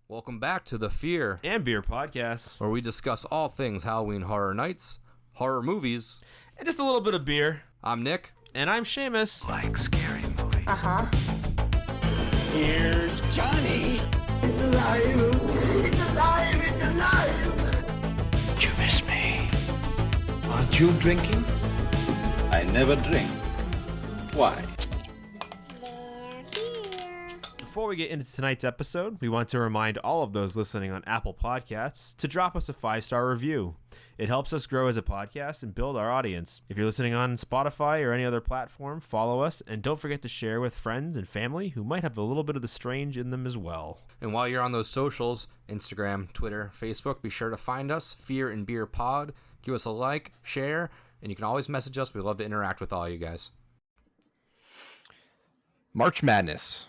Welcome back to the Fear and Beer podcast, where we discuss all things Halloween Horror Nights, horror movies, and just a little bit of beer. I'm Nick. And I'm Seamus. Like scary movies. Uh-huh. Here's Johnny. It's alive! It's alive! It's alive! You miss me. Aren't you drinking? I never drink. Why? Before we get into tonight's episode, we want to remind all of those listening on Apple Podcasts to drop us a 5-star review. It helps us grow as a podcast and build our audience. If you're listening on Spotify or any other platform, follow us, and don't forget to share with friends and family who might have a little bit of the strange in them as well. And while you're on those socials, Instagram, Twitter, Facebook, be sure to find us, Fear and Beer Pod. Give us a like, share, and you can always message us. We love to interact with all you guys. March Madness.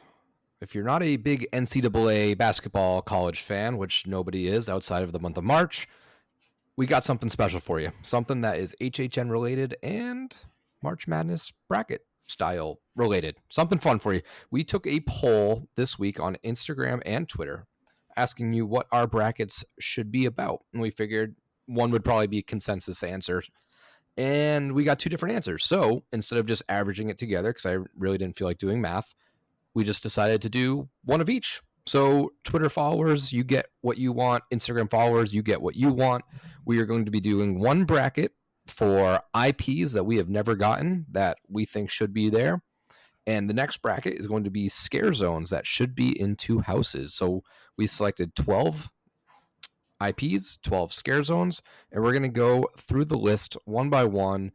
If you're not a big NCAA basketball college fan, which nobody is outside of the month of March, we got something special for you. Something that is HHN related and March Madness bracket style related. Something fun for you. We took a poll this week on Instagram and Twitter asking you what our brackets should be about. And we figured one would probably be consensus answer. And we got two different answers. So instead of just averaging it together, because I really didn't feel like doing math, we just decided to do one of each. So Twitter followers, you get what you want. Instagram followers, you get what you want. We are going to be doing one bracket for IPs that we have never gotten that we think should be there. And the next bracket is going to be scare zones that should be in two houses. So we selected 12 IPs, 12 scare zones, and we're going to go through the list one by one,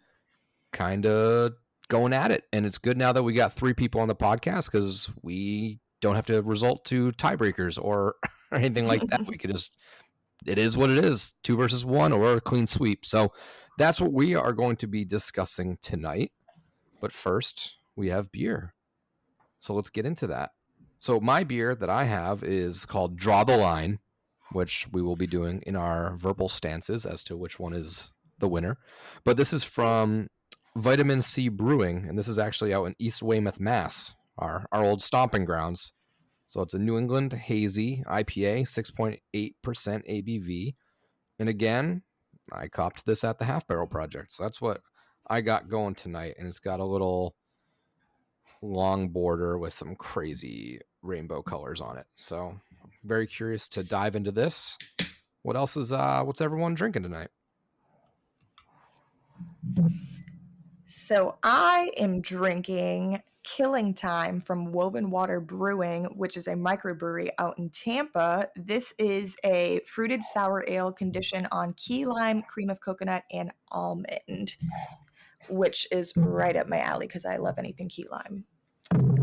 kind of going at it. And it's good now that we got 3 people on the podcast because we don't have to resort to tiebreakers or anything like that. We could just, it is what it is, 2 versus 1 or a clean sweep. So that's what we are going to be discussing tonight. But first, we have beer. So let's get into that. So my beer that I have is called Draw the Line, which we will be doing in our verbal stances as to which one is the winner. But this is from Vitamin C Brewing, and this is actually out in East Weymouth, Mass, our old stomping grounds. So it's a New England hazy IPA, 6.8% ABV. And again, I copped this at the Half Barrel Project. So that's what I got going tonight. And it's got a little long border with some crazy rainbow colors on it. So very curious to dive into this. What else is, what's everyone drinking tonight? So I am drinking Killing Time from Woven Water Brewing, which is a microbrewery out in Tampa. This is a fruited sour ale conditioned on key lime, cream of coconut, and almond, which is right up my alley because I love anything key lime.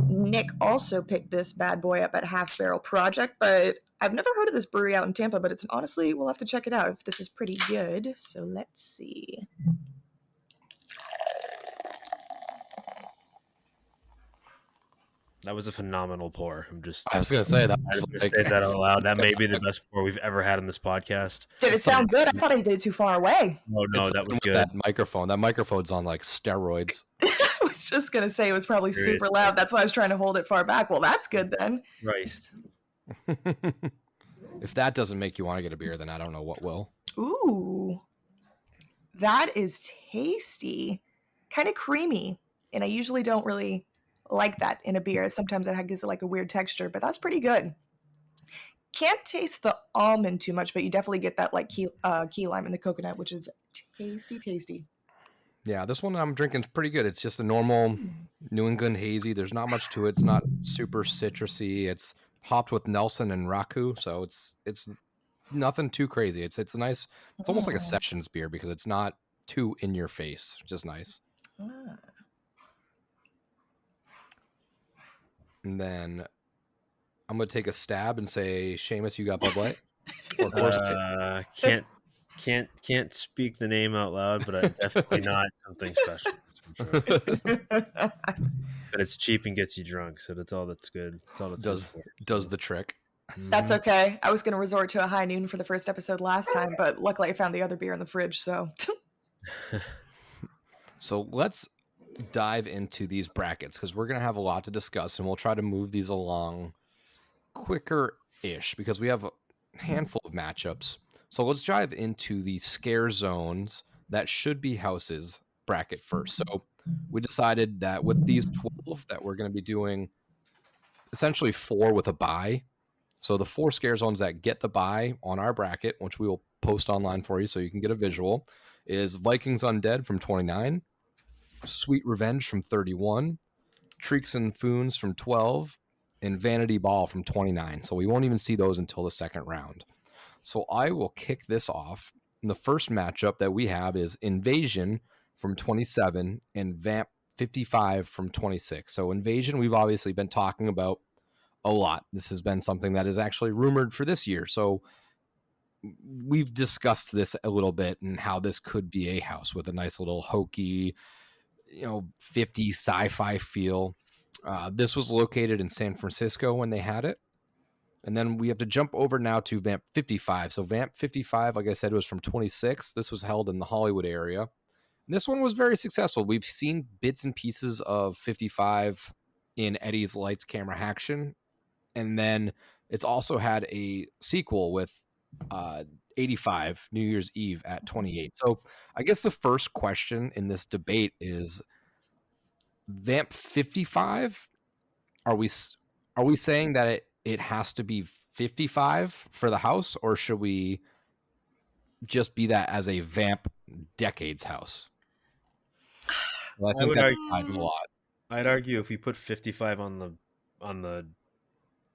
Nick also picked this bad boy up at Half Barrel Project, but I've never heard of this brewery out in Tampa, but it's honestly, we'll have to check it out if this is pretty good. So let's see. That was a phenomenal pour. I was going to say that. I just say that out loud. That may be the best pour we've ever had on this podcast. Did it sound good? I thought I did it too far away. No, that was good. That microphone's on like steroids. I was just going to say it was probably super loud. That's why I was trying to hold it far back. Well, that's good then. Christ. If that doesn't make you want to get a beer, then I don't know what will. Ooh, that is tasty. Kind of creamy. And I usually don't really like that in a beer. Sometimes that gives it like a weird texture, but that's pretty good. Can't taste the almond too much, but you definitely get that like key lime and the coconut, which is tasty. Yeah, this one I'm drinking is pretty good. It's just a normal New England hazy. There's not much to it. It's not super citrusy. It's hopped with Nelson and Raku, so it's nothing too crazy. It's nice. It's almost like a sessions beer because it's not too in your face. Just nice. And then I'm going to take a stab and say, Seamus, you got Bud Light? Or Can't speak the name out loud, but I'm definitely not something special. That's for sure. But it's cheap and gets you drunk, so that's all that's good. That's all that's does the trick. That's okay. I was going to resort to a high noon for the first episode last time, but luckily I found the other beer in the fridge, so. So let's dive into these brackets because we're going to have a lot to discuss, and we'll try to move these along quicker ish because we have a handful of matchups. So let's dive into the scare zones that should be houses bracket first. So we decided that with these 12 that we're going to be doing essentially 4 with a bye. So the 4 scare zones that get the bye on our bracket, which we will post online for you so you can get a visual, is Vikings Undead from 29, Sweet Revenge from 31, Treeks and Foons from 12, and Vanity Ball from 29. So we won't even see those until the second round. So I will kick this off. And the first matchup that we have is Invasion from 27 and Vamp 55 from 26. So Invasion, we've obviously been talking about a lot. This has been something that is actually rumored for this year. So we've discussed this a little bit and how this could be a house with a nice little hokey, 50 sci-fi feel. This was located in San Francisco when they had it. And then we have to jump over now to Vamp 55. So Vamp 55, like I said, was from 26. This was held in the Hollywood area. And this one was very successful. We've seen bits and pieces of 55 in Eddie's Lights Camera Action. And then it's also had a sequel with 85 New Year's Eve at 28. So I guess the first question in this debate is Vamp 55. Are we saying that it has to be 55 for the house, or should we just be that as a Vamp Decades house? Well, I think would that argue- decides a lot. I'd argue if we put 55 on the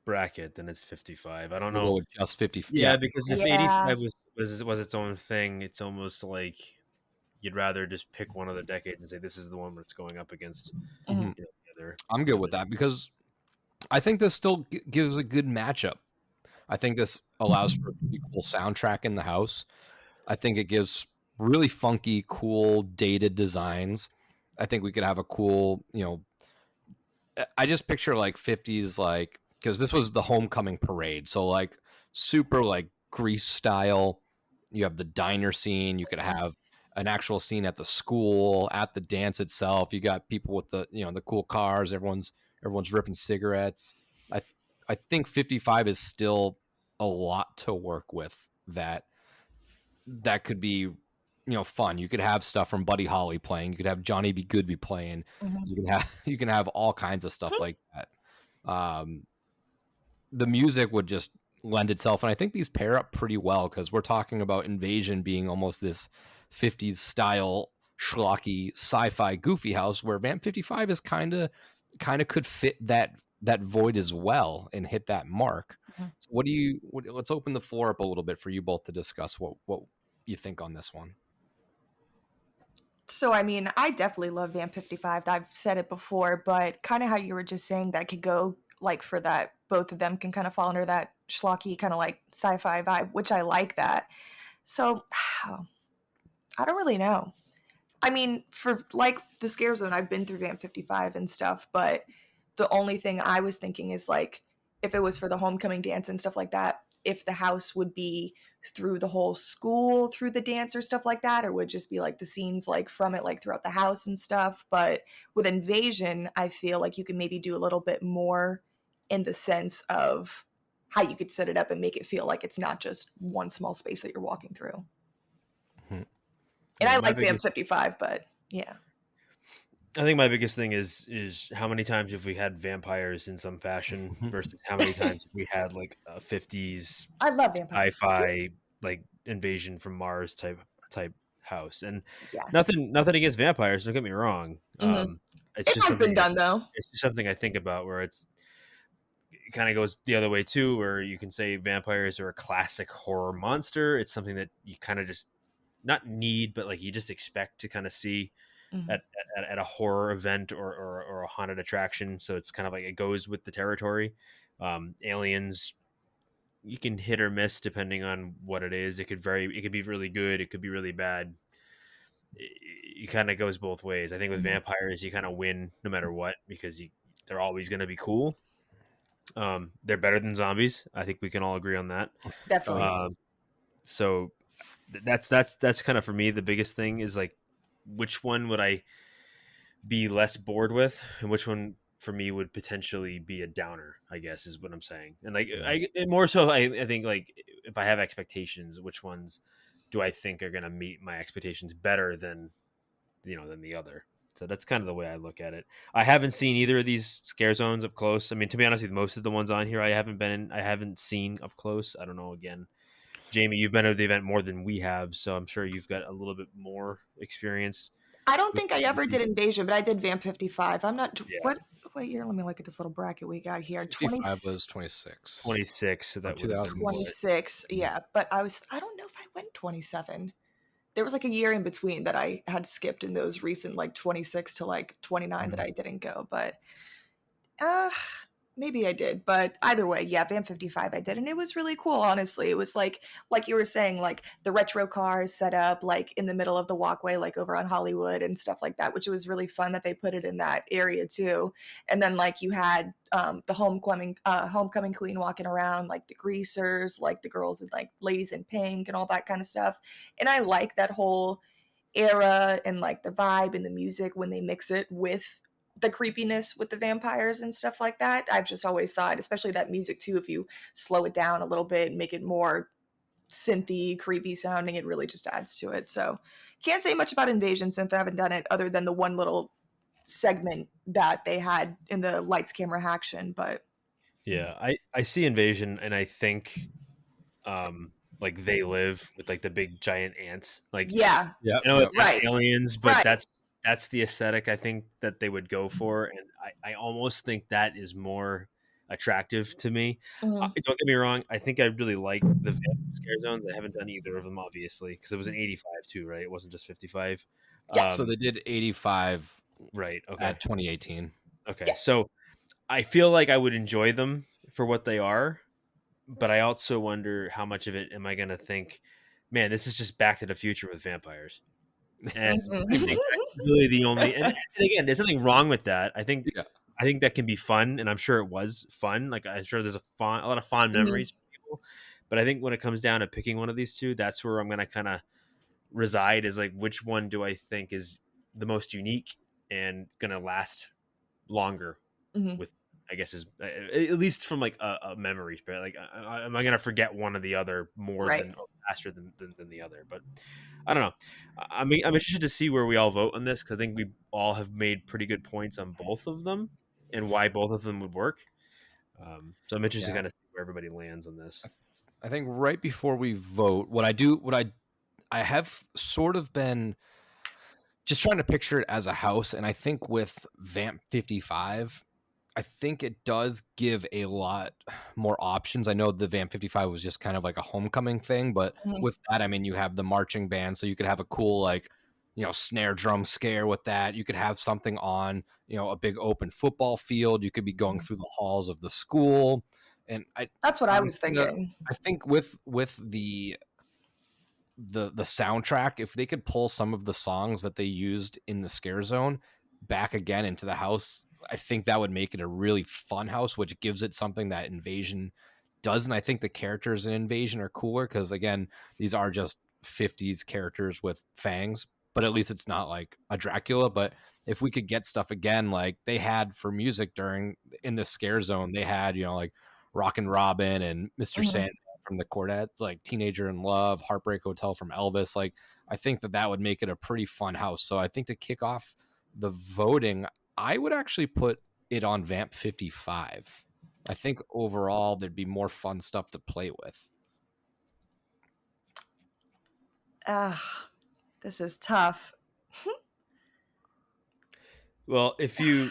bracket, then it's 55. I don't We'll know. go with just 50. Yeah, because if Yeah. 85 was its own thing, it's almost like you'd rather just pick one of the decades and say this is the one where it's going up against Mhm. the other. I'm good with that because I think this still gives a good matchup. I think this allows for a pretty cool soundtrack in the house. I think it gives really funky, cool, dated designs. I think we could have a cool, I just picture like 50s, like, because this was the homecoming parade. So, like, super like Grease style. You have the diner scene. You could have an actual scene at the school, at the dance itself. You got people with the, the cool cars. Everyone's ripping cigarettes. I think 55 is still a lot to work with that could be, fun. You could have stuff from Buddy Holly playing. You could have Johnny B. Goodby playing. Mhm. You can have all kinds of stuff like that. The music would just lend itself, and I think these pair up pretty well because we're talking about Invasion being almost this 50s style schlocky sci-fi goofy house, where Vamp 55 is kind of could fit that void as well and hit that mark. Mhm. So let's open the floor up a little bit for you both to discuss what you think on this one. So, I mean, I definitely love Vamp 55. I've said it before, but kind of how you were just saying that could go like for that, both of them can kind of fall under that schlocky kind of like sci-fi vibe, which I like that. So, I don't really know. I mean, for like the scare zone, I've been through Vamp 55 and stuff, but the only thing I was thinking is like if it was for the homecoming dance and stuff like that, if the house would be through the whole school through the dance or stuff like that, or would just be like the scenes like from it like throughout the house and stuff. But with Invasion, I feel like you can maybe do a little bit more in the sense of how you could set it up and make it feel like it's not just one small space that you're walking through. Mhm. And I My like Vamp biggest- 55, but yeah. I think my biggest thing is how many times have we had vampires in some fashion versus how many times have we had like a 50s I love vampires. sci-fi like invasion from Mars type house. And Yeah. nothing against vampires, don't get me wrong. Mhm. It's It just has something been done though. it's just something I think about where it kind of goes the other way too, where you can say vampires are a classic horror monster. It's something that you kind of just not need, but like you just expect to kind of see Mhm. at a horror event or a haunted attraction. So it's kind of like it goes with the territory. Aliens, you can hit or miss depending on what it is. It could be really good. It could be really bad. It kind of goes both ways. I think with Mhm. vampires, you kind of win no matter what because they're always going to be cool. They're better than zombies. I think we can all agree on that. Definitely. So that's kind of for me the biggest thing is like which one would I be less bored with and which one for me would potentially be a downer, I guess is what I'm saying. And like more so I think like if I have expectations, which ones do I think are going to meet my expectations better than than the other. So that's kind of the way I look at it. I haven't seen either of these scare zones up close. I mean, to be honest with you, most of the ones on here I haven't seen up close. I don't know. Again, Jamie, you've been at the event more than we have, so I'm sure you've got a little bit more experience. I don't think I ever did Invasion, but I did Vamp 55. I'm not Yeah. what year? Let me look at this little bracket we got here. 55 was 26. 26. So that would 26. Yeah, but I don't know if I went 27. There was like a year in between that I had skipped in those recent like 26 to like 29 that I didn't go, but maybe I did. But either way, yeah, Vamp 55 I did, and it was really cool, honestly. It was like you were saying, like the retro cars set up like in the middle of the walkway, like over on Hollywood and stuff like that, which was really fun that they put it in that area too. And then like you had the homecoming queen walking around, like the greasers, like the girls and like ladies in pink and all that kind of stuff. And I like that whole era and like the vibe and the music when they mix it with the creepiness with the vampires and stuff like that. I've just always thought, especially that music too, if you slow it down a little bit and make it more synthy, creepy sounding, it really just adds to it. So can't say much about Invasion since I haven't done it, other than the one little segment that they had in the lights, camera, action. But yeah, I see Invasion, and I think like They Live with like the big giant ants, like yeah, Yeah. I know it's not Right. aliens, but Right. that's the aesthetic I think that they would go for, and I almost think that is more attractive to me. Mhm. Don't get me wrong, I think I really like the Vampire Scare Zones. I haven't done either of them, obviously, because it was an 85 too, right? It wasn't just 55. Yeah. So they did 85 right. Okay. at 2018. Okay. Yeah. So I feel like I would enjoy them for what they are, but I also wonder how much of it am I going to think, man, this is just Back to the Future with vampires. And Mhm. I think that's really the only, and again, there's nothing wrong with that. I think that can be fun, and I'm sure it was fun. Like I'm sure there's a lot of fond Mhm. memories for people. But I think when it comes down to picking one of these two, that's where I'm going to kind of reside, is like, which one do I think is the most unique and going to last longer Mhm. with, I guess, is at least from like a memory. But like, am I going to forget one or the other more Right. than or faster than the other? But I don't know. I mean, I'm interested to see where we all vote on this, because I think we all have made pretty good points on both of them and why both of them would work. So I'm interested to kind of see where everybody lands on this. I think right before we vote, I have sort of been just trying to picture it as a house, and I think with Vamp 55, I think it does give a lot more options. I know the Vamp 55 was just kind of like a homecoming thing, but Mhm. with that, I mean, you have the marching band, so you could have a cool like snare drum scare with that. You could have something on a big open football field. You could be going through the halls of the school, and That's what I was thinking. I think with the soundtrack, if they could pull some of the songs that they used in the Scare Zone back again into the house, I think that would make it a really fun house, which gives it something that Invasion doesn't. I think the characters in Invasion are cooler because, again, these are just 50s characters with fangs, but at least it's not like a Dracula. But if we could get stuff again, like they had for music in the Scare Zone, they had, like Rockin' Robin and Mr. Mhm. Sandman from the Quartets, like Teenager in Love, Heartbreak Hotel from Elvis. Like, I think that would make it a pretty fun house. So I think to kick off the voting, I would actually put it on Vamp 55. I think overall there'd be more fun stuff to play with. This is tough. Well, if to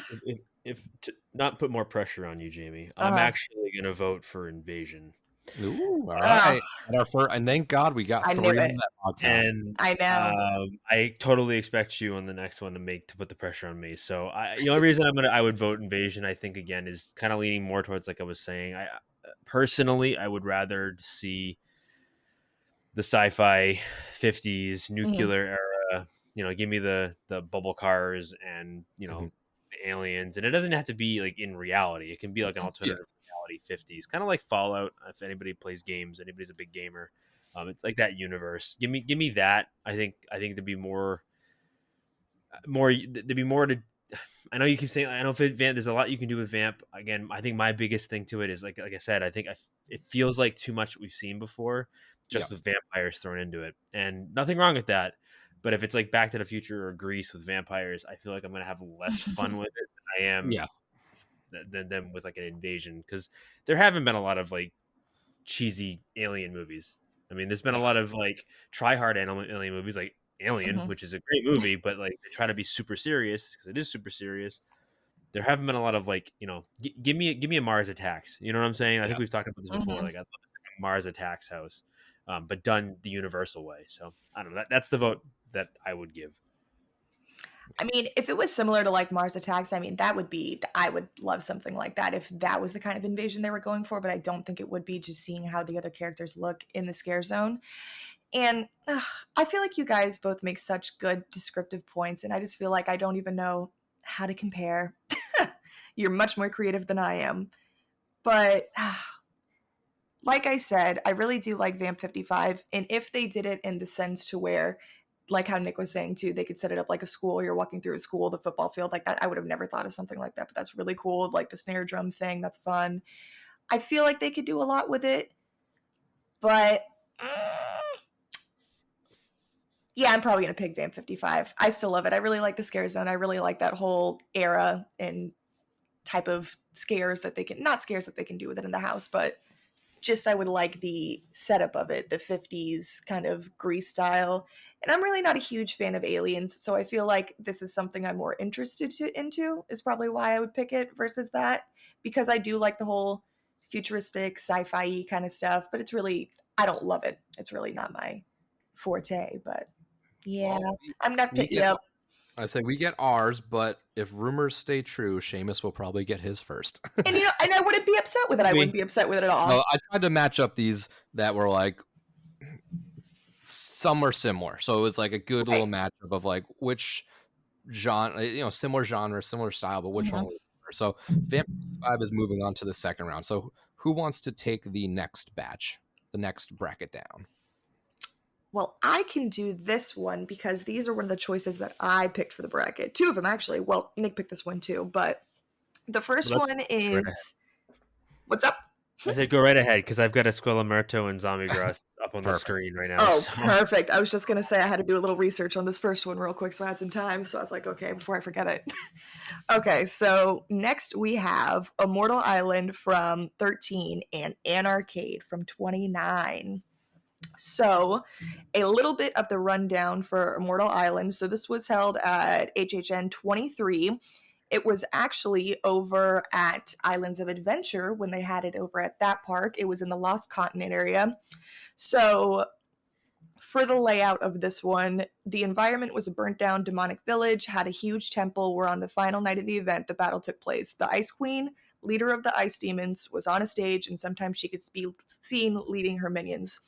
not put more pressure on you, Jamie, I'm actually going to vote for Invasion. Ooh, all right. And thank God we got I 3 knew on it. that podcast. And I know. I totally expect you on the next one to put the pressure on me. So the only reason I would vote Invasion, I think, again, is kind of leaning more towards, like I was saying, I personally I would rather see the sci-fi 50s nuclear era. Give me the bubble cars and aliens, and it doesn't have to be like in reality. It can be like an alternative reality 50s, kind of like Fallout. If anybody plays games, anybody's a big gamer, it's like that universe. Give me that. I think there'd be more to, I know you keep saying, I know Vamp, there's a lot you can do with Vamp. Again, I think my biggest thing to it is like I said, I think it feels like too much we've seen before, just with vampires thrown into it, and nothing wrong with that. But if it's like Back to the Future or Grease with vampires, I feel like I'm gonna have less fun with it than I am than with like an invasion, because there haven't been a lot of like cheesy alien movies. I mean, there's been a lot of like try hard alien movies like Alien, which is a great movie, but like they try to be super serious because it is super serious. There haven't been a lot of like, give me a Mars Attacks. You know what I'm saying? I think we've talked about this before. Like I love a Mars Attacks house, but done the Universal way. So I don't know. That's the vote that I would give. I mean, if it was similar to like Mars Attacks, I mean, I would love something like that if that was the kind of invasion they were going for, but I don't think it would be, just seeing how the other characters look in the scare zone. And I feel like you guys both make such good descriptive points, and I just feel like I don't even know how to compare. You're much more creative than I am. But like I said, I really do like Vamp 55, and if they did it in the sense to where, like how Nick was saying too, they could set it up like a school, you're walking through a school, the football field, like that, I would have never thought of something like that, but that's really cool. Like the snare drum thing, that's fun. I feel like they could do a lot with it, but yeah, I'm probably going to pick Vamp 55. I still love it. I really like the scare zone. I really like that whole era and type of scares that they can, not scares that they can do with it in the house, but just I would like the setup of it, the 50s kind of Grease style. And I'm really not a huge fan of aliens, so I feel like this is something I'm more interested into, is probably why I would pick it versus that, because I do like the whole futuristic sci-fi kind of stuff, but it's really, I don't love it. It's really not my forte, but yeah, Well, I'm gonna pick it up. I say we get ours, but if rumors stay true, Seamus will probably get his first. And and I wouldn't be upset with it. I wouldn't be upset with it at all. No, I tried to match up these that were like some are similar, so it was like a good little matchup of like which genre, similar genre, similar style, but which one. So Vamp 5 is moving on to the second round. So who wants to take the next batch, the next bracket down? Well, I can do this one because these are one of the choices that I picked for the bracket. Two of them, actually. Well, Nick picked this one too, but the first one is... What's up? I said go right ahead because I've got Esquelemerto and Zombie Grass up on the screen right now. Oh, perfect. I was just going to say I had to do a little research on this first one real quick, so I had some time. So I was like, okay, before I forget it. Okay, so next we have Immortal Island from 13 and Anarcade from 29. So a little bit of the rundown for Immortal Island. So this was held at HHN 23. It was actually over at Islands of Adventure when they had it over at that park. It was in the Lost Continent area. So for the layout of this one, the environment was a burnt down demonic village, had a huge temple where on the final night of the event, the battle took place. The Ice Queen, leader of the Ice Demons, was on a stage, and sometimes she could be seen leading her minions.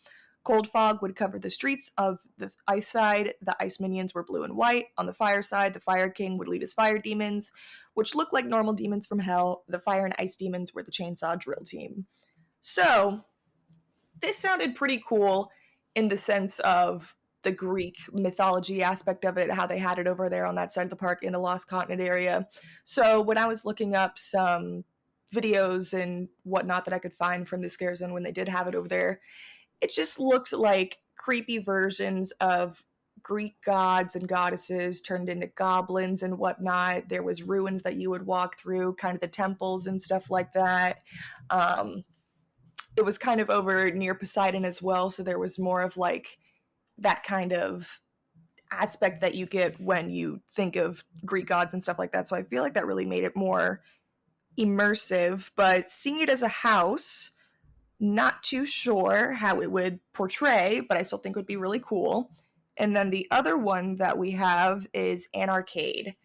Cold fog would cover the streets of the ice side. The ice minions were blue and white. On the fire side, the Fire King would lead his fire demons, which looked like normal demons from hell. The fire and ice demons were the chainsaw drill team. So this sounded pretty cool in the sense of the Greek mythology aspect of it, how they had it over there on that side of the park in the Lost Continent area. So when I was looking up some videos and whatnot that I could find from the Scare Zone when they did have it over there, it just looked like creepy versions of Greek gods and goddesses turned into goblins and whatnot. There was ruins that you would walk through, kind of the temples and stuff like that. It was kind of over near Poseidon as well, so there was more of like that kind of aspect that you get when you think of Greek gods and stuff like that. So I feel like that really made it more immersive, but seeing it as a house, not too sure how it would portray, but I still think it would be really cool. And then the other one that we have is Anarcade.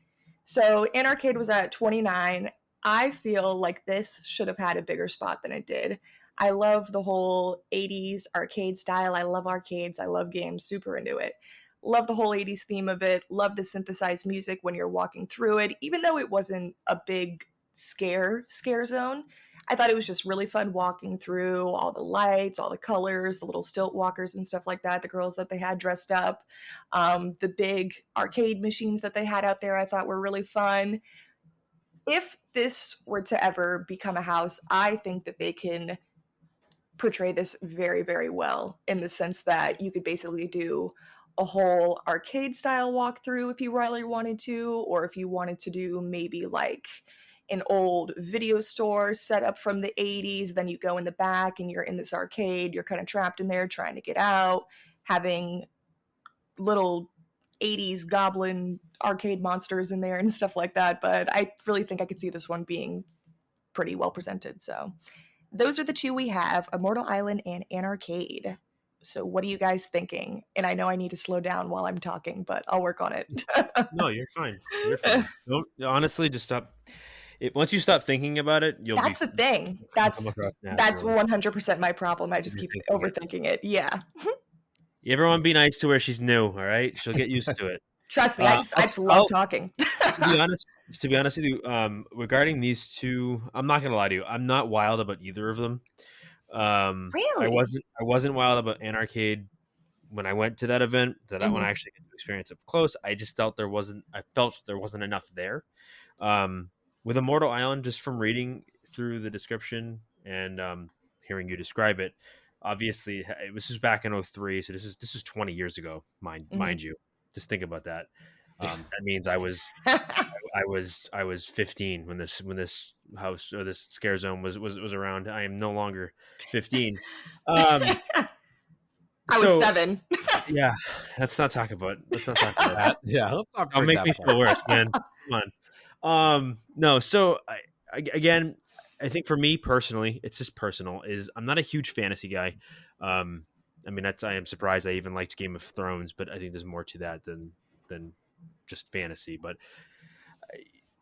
So Anarcade was at 29. I feel like this should have had a bigger spot than it did. I love the whole 80s arcade style. I love arcades. I love games. Super into it. Love the whole 80s theme of it. Love the synthesized music when you're walking through it. Even though it wasn't a big scare zone, I thought it was just really fun walking through all the lights, all the colors, the little stilt walkers and stuff like that, the girls that they had dressed up, the big arcade machines that they had out there I thought were really fun. if this were to ever become a house, I think that they can portray this very, very well, in the sense that you could basically do a whole arcade style walkthrough if you really wanted to, or if you wanted to do maybe like an old video store set up from the 80s, then you go in the back and you're in this arcade, you're kind of trapped in there trying to get out, having little 80s goblin arcade monsters in there and stuff like that. But I really think I could see this one being pretty well presented. So those are the two we have, Immortal Island and Anarcade. So what are you guys thinking? And I know I need to slow down while I'm talking, but I'll work on it. No, you're fine. You're fine. Don't, honestly, just stop. Once you stop thinking about it, you'll That's be. the thing. That's 100% my problem. I just keep overthinking it. Yeah. Everyone be nice to her. She's new, all right? She'll get used to it. Trust me, I just love talking. To be honest with you, regarding these two, I'm not gonna lie to you. I'm not wild about either of them. Really? I wasn't wild about Anarcade when I went to that event. When I actually got to experience it up close, I just felt there wasn't enough there. With Immortal Island, just from reading through the description and hearing you describe it, obviously this was back in 2003, so this is 20 years ago, mind you. Just think about that. That means I was 15 when this house or this scare zone was around. I am no longer 15. I was 7. Yeah, let's not talk about that. Yeah, let's talk. Don't make me feel worse, man. Come on. No, so again, I think for me personally, it's just personal. I'm not a huge fantasy guy. I mean, I am surprised I even liked Game of Thrones, but I think there's more to that than just fantasy. But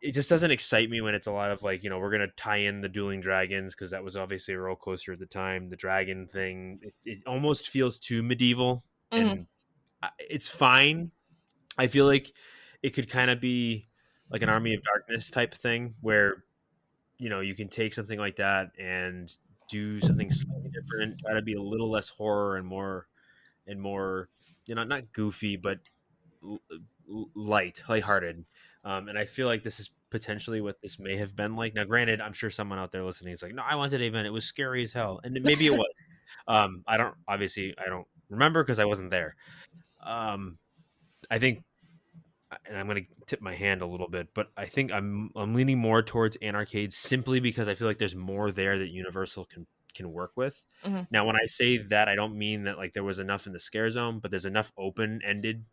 it just doesn't excite me when it's a lot of like, we're going to tie in the dueling dragons, because that was obviously a roller coaster at the time. The dragon thing, it almost feels too medieval, and it's fine. I feel like it could kind of be like an Army of Darkness type thing, where you can take something like that and do something slightly different, try to be a little less horror and more not goofy, but lighthearted. And I feel like this is potentially what this may have been like. Now, granted, I'm sure someone out there listening is like, no, I went to the event. It was scary as hell. And maybe it was. I don't remember because I wasn't there. I think, and I'm going to tip my hand a little bit, but I think I'm leaning more towards Anarcade, simply because I feel like there's more there that Universal can work with. Now, when I say that, I don't mean that like there was enough in the scare zone, but there's enough open-ended,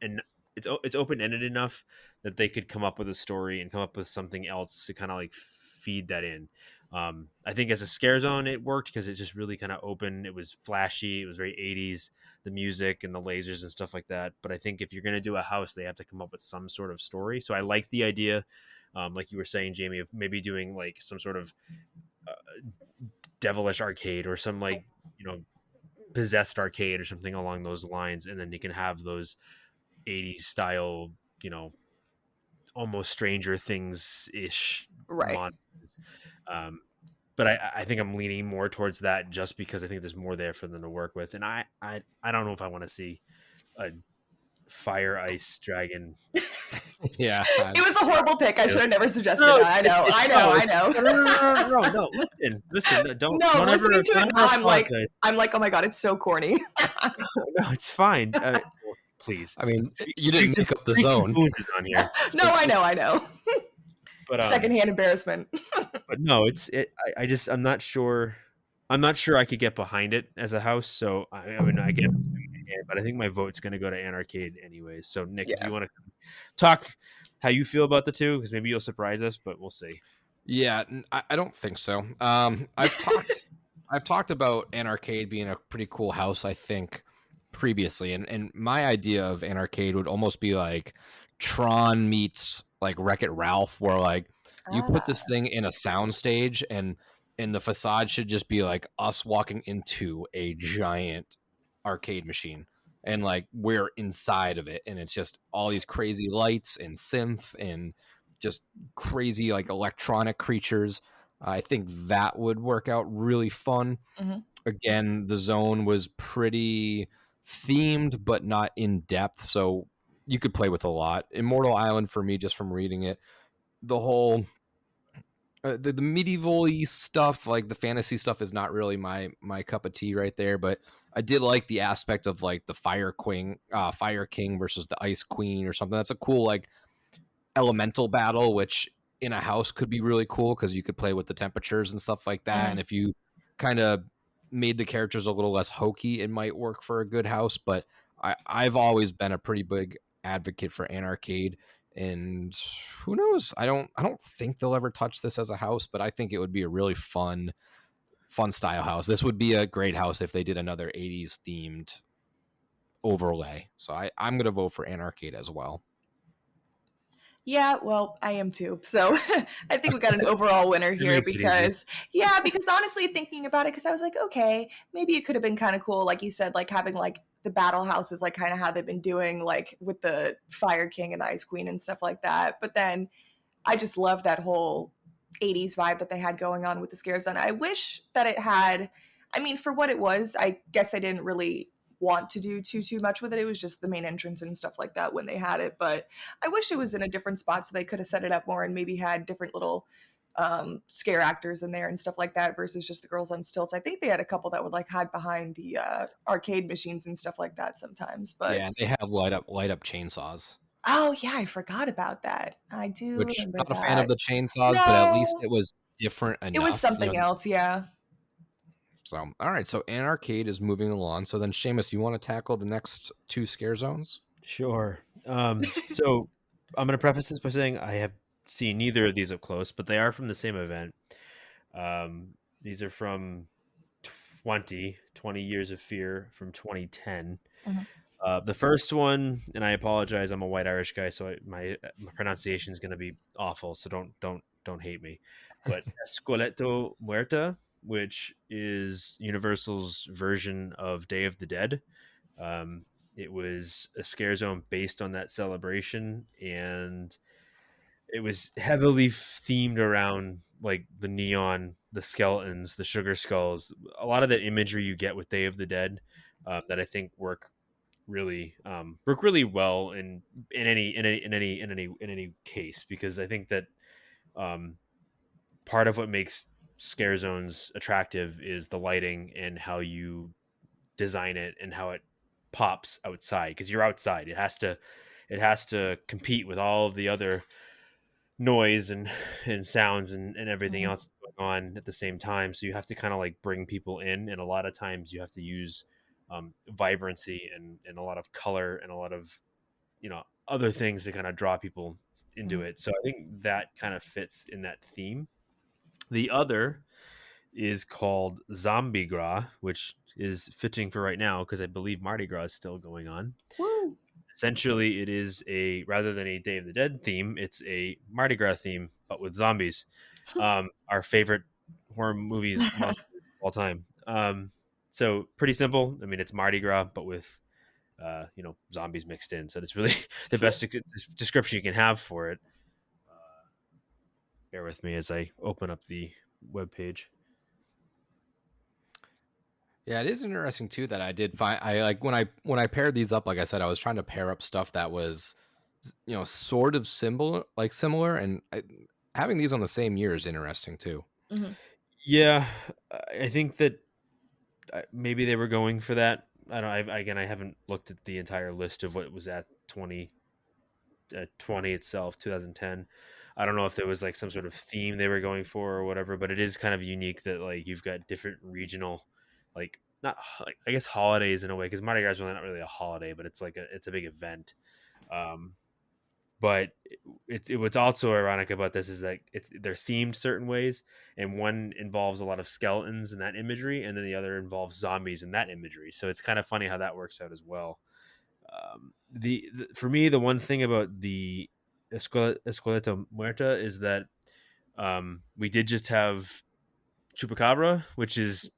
and it's open-ended enough that they could come up with a story and come up with something else to kind of like feed that in. I think as a scare zone, it worked because it's just really kind of open. It was flashy. It was very 80s, the music and the lasers and stuff like that. But I think if you're going to do a house, they have to come up with some sort of story. So I like the idea, like you were saying, Jamie, of maybe doing like some sort of devilish arcade or some like, possessed arcade or something along those lines. And then you can have those 80s style, almost Stranger Things-ish monsters. But I think I'm leaning more towards that, just because I think there's more there for them to work with. And I don't know if I want to see a fire ice dragon. Yeah, it was a horrible pick. I should have never suggested it. I know. No, listen. Don't listening to it now, I'm like, apologize. oh my god, it's so corny. No, it's fine. Please. I mean, you didn't make up the zone. Is on here. No, I know. But secondhand embarrassment. But no, I'm not sure. I'm not sure I could get behind it as a house. So I mean, I get it, but I think my vote's going to go to Anarcade anyways. So Nick, if you want to talk how you feel about the two, because maybe you'll surprise us, but we'll see. Yeah, I don't think so. I've talked about Anarcade being a pretty cool house, I think, previously, and my idea of Anarcade would almost be like Tron meets like Wreck-It Ralph, where like you put this thing in a soundstage, and the facade should just be like us walking into a giant arcade machine, and like we're inside of it, and it's just all these crazy lights and synth and just crazy like electronic creatures. I think that would work out really fun. Again, the zone was pretty themed but not in depth, so you could play with a lot. Immortal Island, for me, just from reading it, the whole the medieval-y stuff, like the fantasy stuff, is not really my cup of tea right there. But I did like the aspect of like the Fire King versus the Ice Queen or something. That's a cool like elemental battle, which in a house could be really cool because you could play with the temperatures and stuff like that. And if you kind of made the characters a little less hokey, it might work for a good house. But I've always been a pretty big advocate for Anarcade, and who knows? I don't think they'll ever touch this as a house, but I think it would be a really fun style house. This would be a great house if they did another 80s themed overlay. So I'm gonna vote for Anarcade as well. Yeah, well, I am too. So I think we got an overall winner here makes it easy. because honestly, thinking about it, because I was like, okay, maybe it could have been kind of cool, like you said, like having like the battle houses, like kind of how they've been doing, like with the Fire King and the Ice Queen and stuff like that. But then I just love that whole 80s vibe that they had going on with the Scare Zone. I wish that it had, I mean, for what it was, I guess they didn't really want to do too much with it. It was just the main entrance and stuff like that when they had it. But I wish it was in a different spot so they could have set it up more and maybe had different little scare actors in there and stuff like that versus just the girls on stilts. I think they had a couple that would like hide behind the arcade machines and stuff like that sometimes. But Yeah, they have light up chainsaws. oh yeah, I forgot about that. I do Which remember not a that. fan of the chainsaws, but at least No. it was different enough. It was something else, yeah. So, all right. So, Anarcade is moving along. So then, Seamus, you want to tackle the next two scare zones? Sure. So I'm going to preface this by saying I have seen neither of these up close, but they are from the same event. These are from 20 Years of Fear from 2010. The first one, and I apologize, I'm a white Irish guy, so my pronunciation is going to be awful. So don't hate me. But Esqueleto Muerta, which is Universal's version of Day of the Dead. It was a scare zone based on that celebration, and it was heavily themed around like the neon, the skeletons, the sugar skulls, a lot of that imagery you get with Day of the Dead that I think work really well in any case, because I think that part of what makes scare zones attractive is the lighting and how you design it and how it pops outside, because you're outside. It has to compete with all of the other noise and sounds and everything else going on at the same time. So you have to kind of like bring people in, and a lot of times you have to use vibrancy and a lot of color and a lot of other things to kind of draw people into it. So I think that kind of fits in that theme. The other is called Zombie Gras, which is fitting for right now because I believe Mardi Gras is still going on. Woo. Essentially, it is rather than a Day of the Dead theme, it's a Mardi Gras theme, but with zombies. Our favorite horror movies of all time. So pretty simple. I mean, it's Mardi Gras, but with zombies mixed in. So that's really the best description you can have for it. Bear with me as I open up the webpage. Yeah, it is interesting too that I did find I like when I paired these up, like I said, I was trying to pair up stuff that was sort of similar, and having these on the same year is interesting too. Mm-hmm. Yeah, I think that maybe they were going for that. I don't. I haven't looked at the entire list of what was at 2020 itself, 2010. I don't know if there was like some sort of theme they were going for or whatever, but it is kind of unique that like you've got different regional, like not like I guess holidays in a way, because Mardi Gras is really not really a holiday, but it's like it's a big event. But what's also ironic about this is that they're themed certain ways, and one involves a lot of skeletons and that imagery, and then the other involves zombies and that imagery. So it's kind of funny how that works out as well. For me, the one thing about the Esqueleto Muerta is that we did just have Chupacabra, which is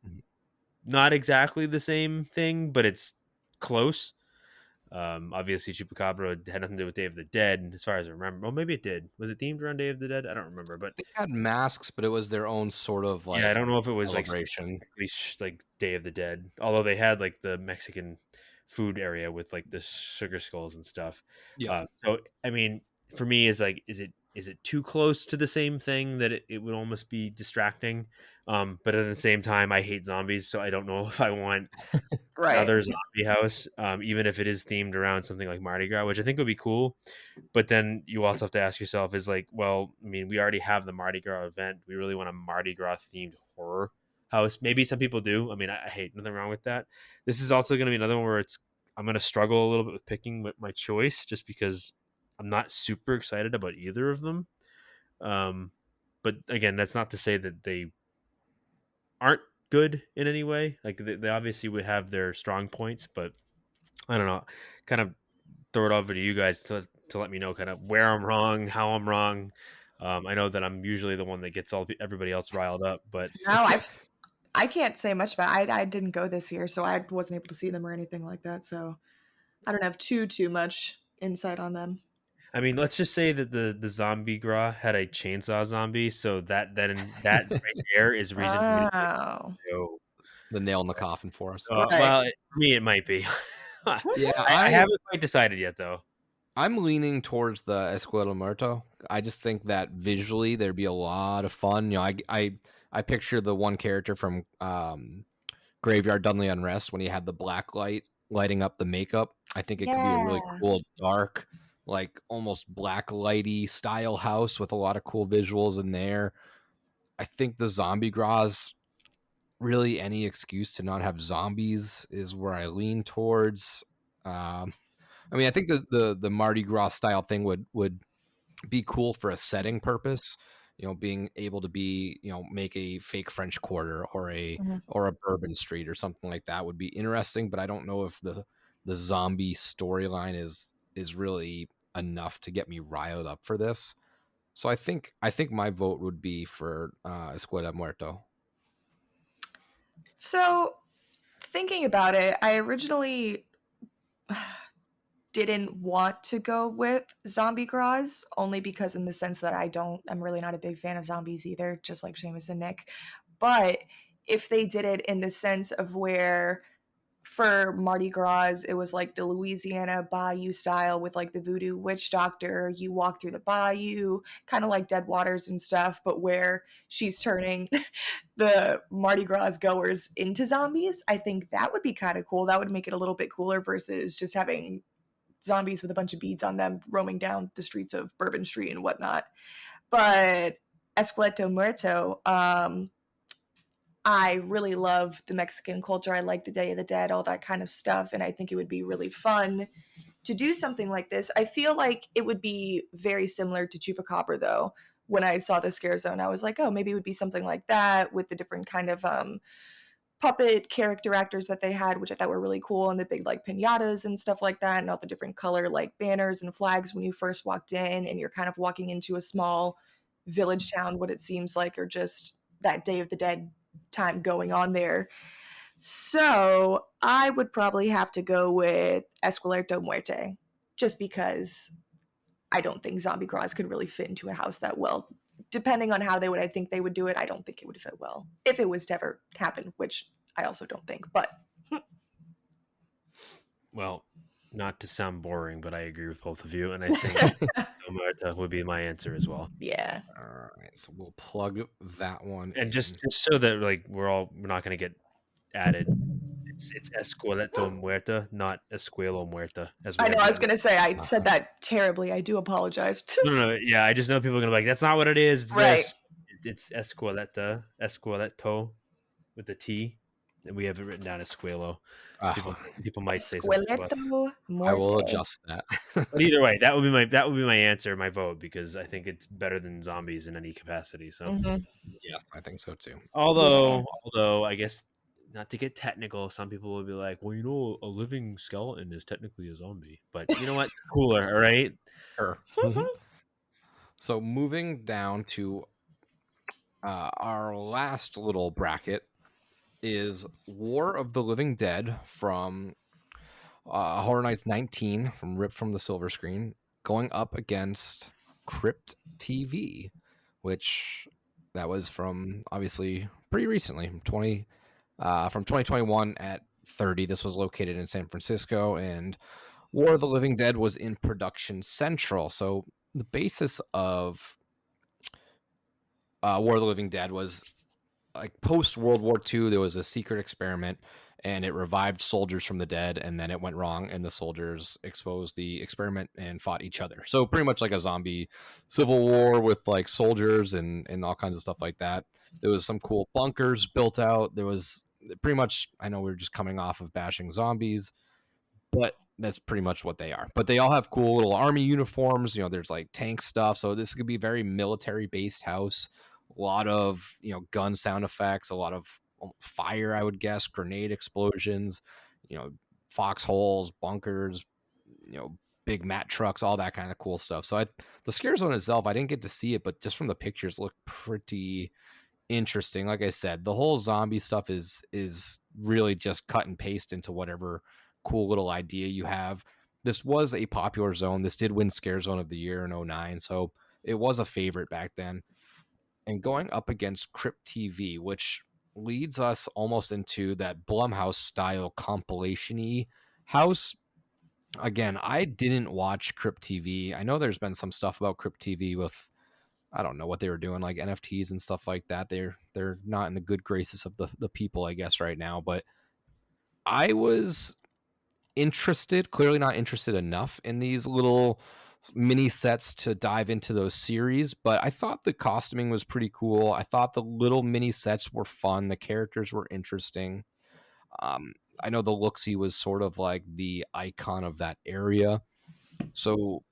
not exactly the same thing, but it's close. Obviously, Chupacabra had nothing to do with Day of the Dead, as far as I remember. Well, maybe it did. Was it themed around Day of the Dead? I don't remember. But they had masks, but it was their own sort of like. Yeah, I don't know if it was celebration. like Day of the Dead. Although they had like the Mexican food area with like the sugar skulls and stuff. Yeah. So I mean, for me, is it is it too close to the same thing that it would almost be distracting? But at the same time, I hate zombies, so I don't know if I want Right. another zombie house, even if it is themed around something like Mardi Gras, which I think would be cool. But then you also have to ask yourself, is like, well, I mean, we already have the Mardi Gras event. We really want a Mardi Gras themed horror house. Maybe some people do. I mean, I hate nothing wrong with that. This is also going to be another one where I'm going to struggle a little bit with picking my choice, just because I'm not super excited about either of them. But again, that's not to say that they aren't good in any way. Like they obviously would have their strong points, but I don't know. Kind of throw it over to you guys to let me know kind of where I'm wrong, how I'm wrong. I know that I'm usually the one that gets everybody else riled up, but No, I can't say much about. I didn't go this year, so I wasn't able to see them or anything like that. So I don't have too much insight on them. I mean, let's just say that the zombie Gras had a chainsaw zombie, so that right there is reason for me to go. The nail in the coffin for us. Right. Well, for me, it might be. Yeah, I haven't quite decided yet, though. I'm leaning towards the Escuela Muerto. I just think that visually there'd be a lot of fun. You know, I picture the one character from Graveyard Dudley Unrest when he had the black light lighting up the makeup. I think it could be a really Yeah. cool, dark, like almost black lighty style house with a lot of cool visuals in there. I think the zombie Gras, really any excuse to not have zombies is where I lean towards. I mean, I think the Mardi Gras style thing would be cool for a setting purpose. You know, being able to be, you know, make a fake French Quarter or a Bourbon Street or something like that would be interesting. But I don't know if the zombie storyline is really enough to get me riled up for this. So I think my vote would be for Escuela Muerto. So thinking about it, I originally didn't want to go with Zombie Gras, only because in the sense that I'm really not a big fan of zombies either, just like Seamus and Nick. But if they did it in the sense of where for Mardi Gras, it was like the Louisiana bayou style with like the voodoo witch doctor. You walk through the bayou, kind of like Dead Waters and stuff, but where she's turning the Mardi Gras goers into zombies. I think that would be kind of cool. That would make it a little bit cooler versus just having zombies with a bunch of beads on them roaming down the streets of Bourbon Street and whatnot. But Esqueleto Muerto, I really love the Mexican culture. I like the Day of the Dead, all that kind of stuff. And I think it would be really fun to do something like this. I feel like it would be very similar to Chupacabra, though. When I saw the Scare Zone, I was like, oh, maybe it would be something like that with the different kind of puppet character actors that they had, which I thought were really cool, and the big like pinatas and stuff like that, and all the different color like banners and flags when you first walked in, and you're kind of walking into a small village town, what it seems like, or just that Day of the Dead time going on there. So I would probably have to go with Esqueleto Muerte, just because I don't think Zombie Gras could really fit into a house that well. Depending on how I think they would do it, I don't think it would fit well if it was to ever happen, which I also don't think. But well, not to sound boring, but I agree with both of you, and I think Marta would be my answer as well. Yeah. All right, so we'll plug that one. And just so that like we're not going to get added. It's Esqueleto Muerta, not Escuelo Muerta. As I know. I was gonna say I said that terribly. I do apologize. No. Yeah, I just know people are gonna be like, that's not what it is. It's right. This. It's Esqueleto with the T, and we have it written down as Esquelo. People might say something about that. Esqueleto I will Muerte. adjust that. But either way, that would be my answer, my vote, because I think it's better than zombies in any capacity. So Mhm. Yes, I think so too. although I guess, not to get technical, some people will be like, well, you know, a living skeleton is technically a zombie. But you know what? Cooler, all right? Sure. So moving down to our last little bracket is War of the Living Dead from Horror Nights 19 from Ripped from the Silver Screen, going up against Crypt TV, which that was from obviously pretty recently, from 2021 at 30. This was located in San Francisco, and War of the Living Dead was in Production Central. So the basis of War of the Living Dead was like post World War II. There was a secret experiment, and it revived soldiers from the dead, and then it went wrong, and the soldiers exposed the experiment and fought each other. So pretty much like a zombie civil war with like soldiers and all kinds of stuff like that. There was some cool bunkers built out. There was pretty much, I know we were just coming off of bashing zombies, but that's pretty much what they are. But they all have cool little army uniforms. There's like tank stuff. So this could be a very military based house. A lot of, gun sound effects, a lot of fire, I would guess, grenade explosions, foxholes, bunkers, big mat trucks, all that kind of cool stuff. So the Scare Zone itself, I didn't get to see it, but just from the pictures, looked pretty interesting. Like I said, the whole zombie stuff is really just cut and paste into whatever cool little idea you have. This was a popular zone. This did win Scare Zone of the Year in 2009, so it was a favorite back then. And going up against Crypt TV, which leads us almost into that Blumhouse style compilation-y house. Again, I didn't watch Crypt TV. I know there's been some stuff about Crypt TV with, I don't know what they were doing, like NFTs and stuff like that. They're not in the good graces of the people, I guess, right now. But I was interested, clearly not interested enough in these little mini sets to dive into those series, but I thought the costuming was pretty cool. I thought the little mini sets were fun. The characters were interesting. I know the Looksee was sort of like the icon of that area. So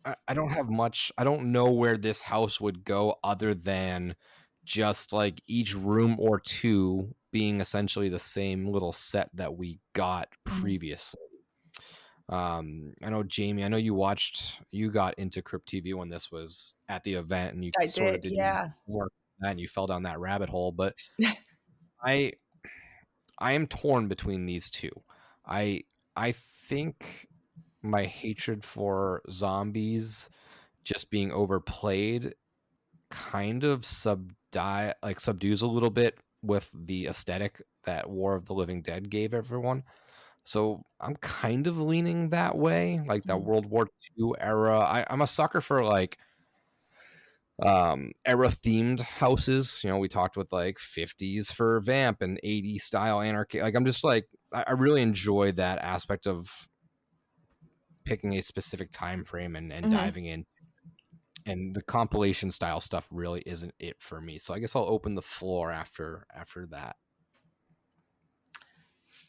I don't have much. I don't know where this house would go other than just like each room or two being essentially the same little set that we got previously. I know Jamie, you got into Crypt TV when this was at the event, and you did work and you fell down that rabbit hole. But I am torn between these two. I think my hatred for zombies just being overplayed kind of subdues a little bit with the aesthetic that War of the Living Dead gave everyone. So I'm kind of leaning that way, like that World War II era. I'm a sucker for like era themed houses. We talked with like 50s for Vamp and 80s style Anarchy. Like I'm just like, I really enjoy that aspect of picking a specific time frame and diving in. And the compilation style stuff really isn't it for me. So I guess I'll open the floor after that.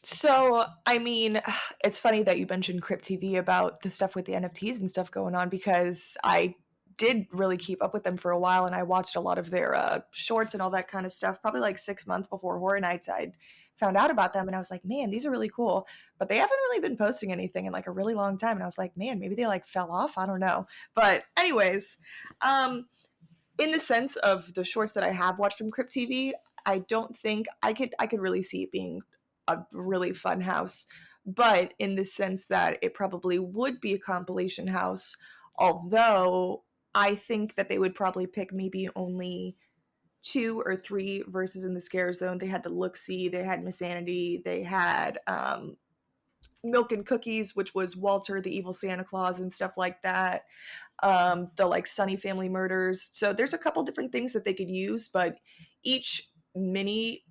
So, I mean, it's funny that you mentioned Crypt TV about the stuff with the NFTs and stuff going on, because I did really keep up with them for a while, and I watched a lot of their shorts and all that kind of stuff. Probably like 6 months before Horror Nights, I'd found out about them, and I was like, man, these are really cool. But they haven't really been posting anything in like a really long time, and I was like, man, maybe they like fell off. I don't know. But anyways, in the sense of the shorts that I have watched from Crypt TV, I don't think I could really see it being a really fun house, but in the sense that it probably would be a compilation house, although I think that they would probably pick maybe only 2 or 3 verses in the Scare Zone. They had the Looksee, they had Missanity, they had Milk and Cookies, which was Walter the Evil Santa Claus and stuff like that. The like Sunny Family Murders. So there's a couple different things that they could use, but each mini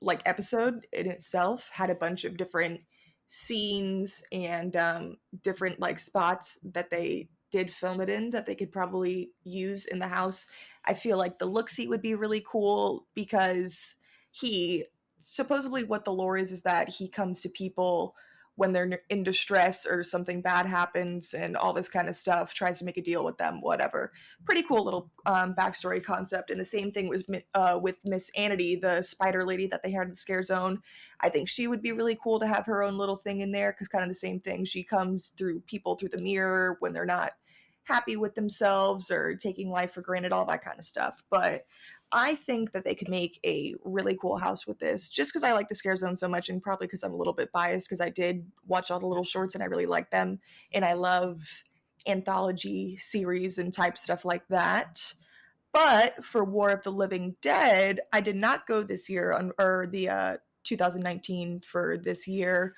like episode in itself had a bunch of different scenes and different like spots that they did film it in that they could probably use in the house. I feel like the Looksee would be really cool because he supposedly, what the lore is that he comes to people when they're in distress or something bad happens and all this kind of stuff, tries to make a deal with them, whatever. Pretty cool little backstory concept. And the same thing was with Miss Anity, the spider lady that they had in the Scare Zone. I think she would be really cool to have her own little thing in there, because kind of the same thing. She comes through people through the mirror when they're not happy with themselves or taking life for granted, all that kind of stuff. But I think that they could make a really cool house with this, just because I like the Scare Zone so much, and probably because I'm a little bit biased because I did watch all the little shorts and I really like them, and I love anthology series and type stuff like that. But for War of the Living Dead, I did not go this year or the 2019 for this year.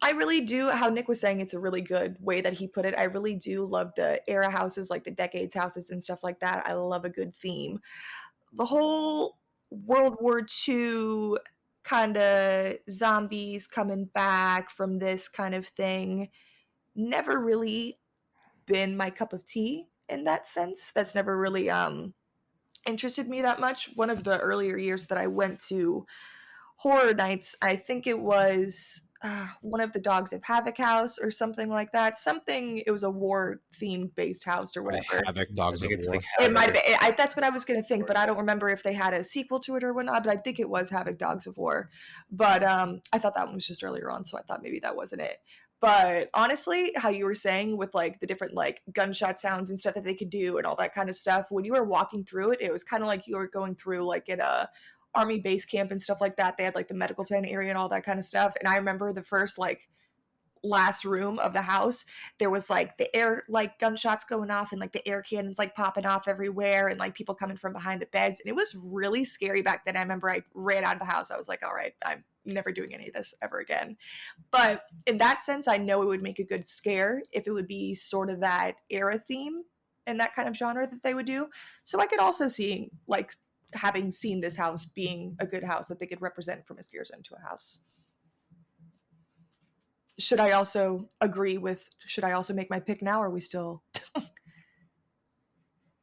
I I really do, how Nick was saying, it's a really good way that he put it. I really do love the era houses, like the decades houses and stuff like that. I love a good theme. The whole World War II kind of zombies coming back from this kind of thing never really been my cup of tea in that sense. That's never really interested me that much. One of the earlier years that I went to horror nights, I think it was one of the Dogs of Havoc house or something like that. Something, it was a war themed based house or whatever. Havoc I Dogs of think it's War. like It might have been. That's what I was going to think, but I don't remember if they had a sequel to it or whatnot. But I think it was Havoc Dogs of War. But I thought that one was just earlier on, so I thought maybe that wasn't it. But honestly, how you were saying with like the different like gunshot sounds and stuff that they could do and all that kind of stuff, when you were walking through it, it was kind of like you were going through like in a army base camp and stuff like that. They had like the medical tent area and all that kind of stuff. And I remember the first like last room of the house, there was like the air like gunshots going off and like the air cannons like popping off everywhere and like people coming from behind the beds, and it was really scary back then. I remember I ran out of the house. I was like, all right, I'm never doing any of this ever again. But in that sense, I know it would make a good scare if it would be sort of that era theme and that kind of genre that they would do. So I could also see like having seen this house being a good house that they could represent from a scare zone to a house. Should I also make my pick now, or are we still?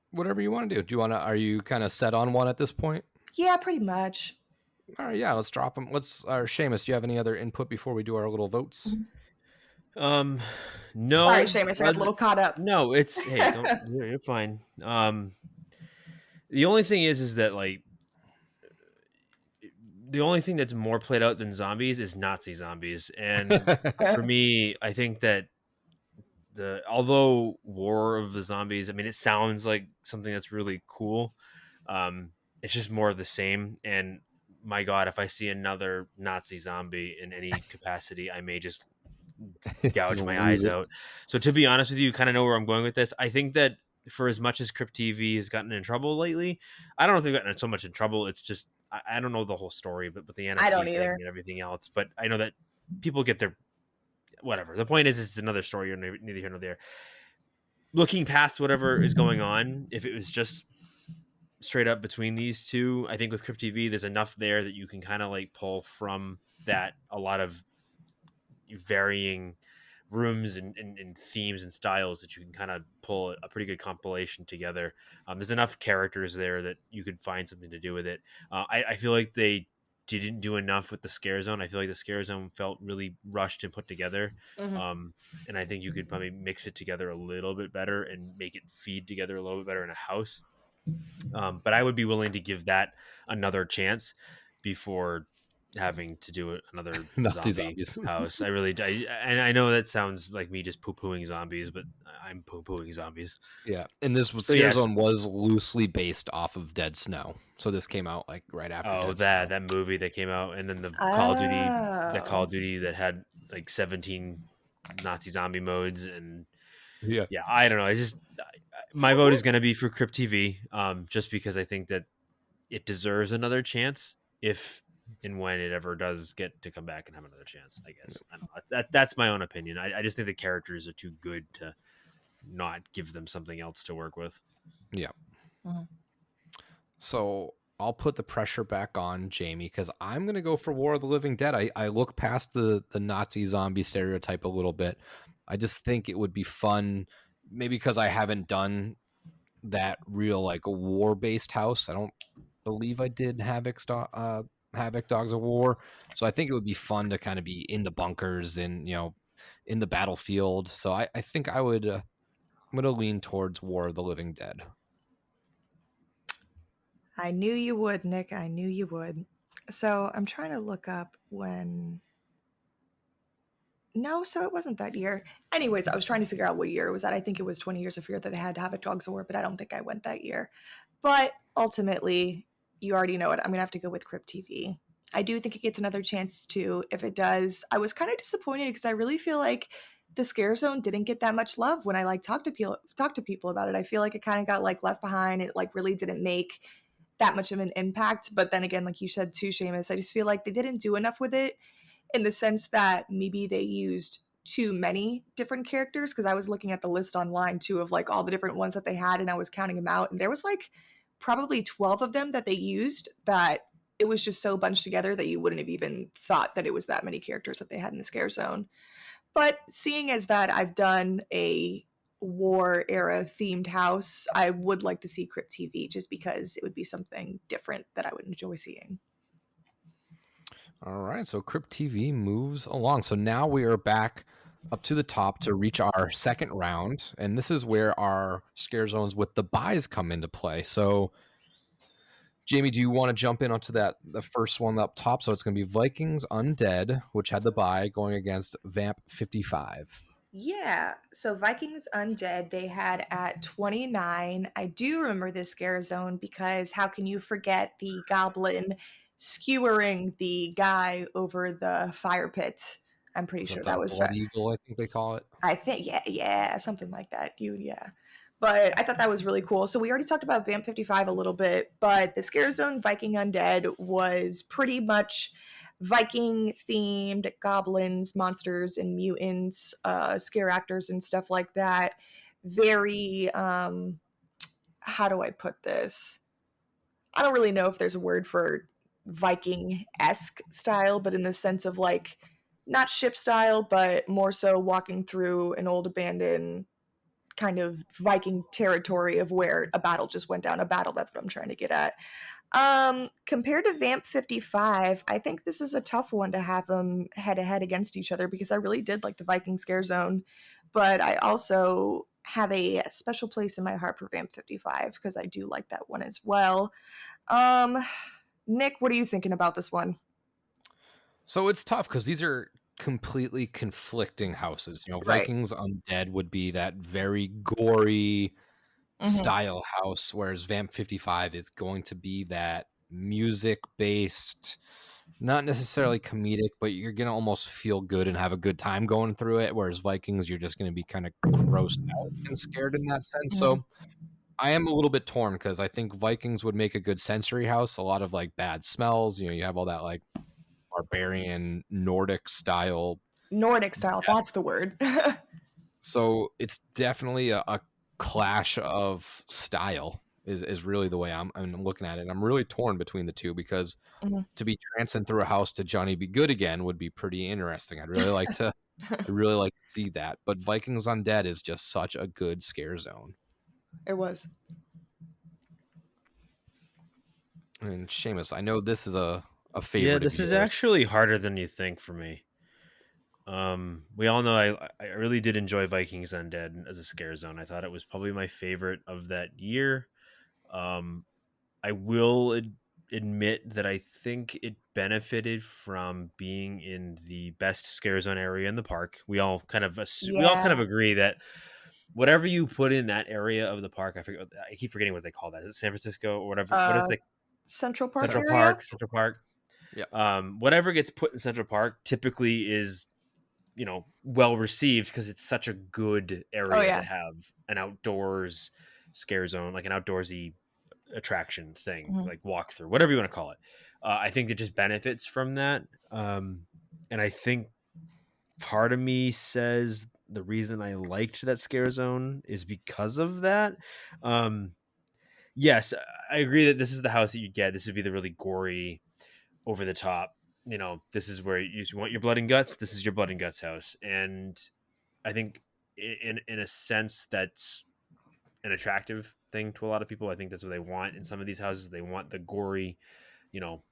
Whatever you want to do. Are you kind of set on one at this point? Yeah, pretty much. All right, yeah, let's drop them. Seamus, do you have any other input before we do our little votes? No. Sorry, Seamus, I got a little caught up. No, you're fine. The only thing is that like the only thing that's more played out than zombies is Nazi zombies, and for me, I think that although War of the Zombies, I mean, it sounds like something that's really cool. It's just more of the same. And my God, if I see another Nazi zombie in any capacity, I may just gouge my eyes out. So to be honest with you, kind of know where I'm going with this. I think that for as much as Crypt TV has gotten in trouble lately, I don't know if they've gotten so much in trouble. It's just I don't know the whole story, but the NFT I don't thing either. and everything else. But I know that people get their whatever. The point is, it's another story. You're neither here nor there. Looking past whatever is going on, if it was just straight up between these two, I think with Crypt TV, there's enough there that you can kind of like pull from that a lot of varying rooms and themes and styles that you can kind of pull a pretty good compilation together. There's enough characters there that you could find something to do with it. I feel like they didn't do enough with the scare zone. I feel like the scare zone felt really rushed and put together. Mm-hmm. And I think you could probably mix it together a little bit better and make it feed together a little bit better in a house. But I would be willing to give that another chance before having to do another Nazi zombie zombies. house. And I know that sounds like me just poo-pooing zombies, but I'm poo-pooing zombies. Yeah, and this was Scare Zone was loosely based off of Dead Snow, so this came out like right after. Oh, Dead Snow. that movie that came out, and then the Call of Duty that had like 17 Nazi zombie modes, and yeah, I don't know. I just my vote is going to be for Crypt TV, just because I think that it deserves another chance if and when it ever does get to come back and have another chance. I guess I don't know. That's my own opinion. I just think the characters are too good to not give them something else to work with. Yeah. Mm-hmm. So I'll put the pressure back on Jamie because I'm going to go for War of the Living Dead. I look past the Nazi zombie stereotype a little bit. I just think it would be fun, maybe because I haven't done that real like war-based house. I don't believe I did Havoc Dogs of War. So I think it would be fun to kind of be in the bunkers and, in the battlefield. So I think I'm going to lean towards War of the Living Dead. I knew you would, Nick. I knew you would. So I'm trying to look up when... No, so it wasn't that year. Anyways, I was trying to figure out what year it was at. I think it was 20 Years of Fear that they had to have at Dogs of War, but I don't think I went that year. But ultimately, you already know it. I'm going to have to go with Crypt TV. I do think it gets another chance too. If it does, I was kind of disappointed because I really feel like the Scare Zone didn't get that much love when I like talked to people about it. I feel like it kind of got like left behind. It like really didn't make that much of an impact. But then again, like you said too, Seamus, I just feel like they didn't do enough with it. in the sense that maybe they used too many different characters, because I was looking at the list online too of like all the different ones that they had, and I was counting them out, and there was like probably 12 of them that they used, that it was just so bunched together that you wouldn't have even thought that it was that many characters that they had in the Scare Zone. But seeing as that I've done a war era themed house, I would like to see Crypt TV, just because it would be something different that I would enjoy seeing. All right, so Crypt TV moves along. So now we are back up to the top to reach our second round, and this is where our scare zones with the buys come into play. So, Jamie, do you want to jump in onto the first one up top? So it's going to be Vikings Undead, which had the buy, going against Vamp 55. Yeah, so Vikings Undead, they had at 29. I do remember this scare zone because how can you forget the goblin skewering the guy over the fire pit? I'm pretty sure that was Blood Eagle, I think they call it. I think, yeah, something like that. But I thought that was really cool. So we already talked about Vamp 55 a little bit, but the Scare Zone Viking Undead was pretty much Viking themed goblins, monsters, and mutants, scare actors and stuff like that. Very, how do I put this? I don't really know if there's a word for Viking-esque style, but in the sense of like, not ship style, but more so walking through an old abandoned kind of Viking territory of where a battle just went down. That's what I'm trying to get at. Compared to Vamp 55, I think this is a tough one to have them head to head against each other, because I really did like the Viking Scare Zone, but I also have a special place in my heart for Vamp 55 because I do like that one as well. Nick, what are you thinking about this one? So it's tough because these are completely conflicting houses. Vikings Undead would be that very gory style house, whereas Vamp 55 is going to be that music-based, not necessarily comedic, but you're going to almost feel good and have a good time going through it, whereas Vikings, you're just going to be kind of grossed out and scared in that sense. So I am a little bit torn because I think Vikings would make a good sensory house, a lot of like bad smells. You have all that like barbarian Nordic style. That's the word. So it's definitely a clash of style is really the way I'm looking at it. I'm really torn between the two because to be trancing through a house to Johnny Be Good Again would be pretty interesting. I'd really like to see that. But Vikings Undead is just such a good scare zone. It was. And Seamus, I know this is a favorite. Yeah, this is actually harder than you think for me. We all know I really did enjoy Vikings Undead as a scare zone. I thought it was probably my favorite of that year. I will admit that I think it benefited from being in the best scare zone area in the park. We all kind of agree that whatever you put in that area of the park, I keep forgetting what they call that. Is it San Francisco or whatever? What is the Central Park? Central Park. Yeah. Whatever gets put in Central Park typically is, well received because it's such a good area to have an outdoors scare zone, like an outdoorsy attraction thing, like walk through, whatever you want to call it. I think it just benefits from that. And I think part of me says the reason I liked that scare zone is because of that. Yes, I agree that this is the house that you get. This would be the really gory, over the top. This is where you want your blood and guts. This is your blood and guts house. And I think in a sense, that's an attractive thing to a lot of people. I think that's what they want in some of these houses. They want the gory,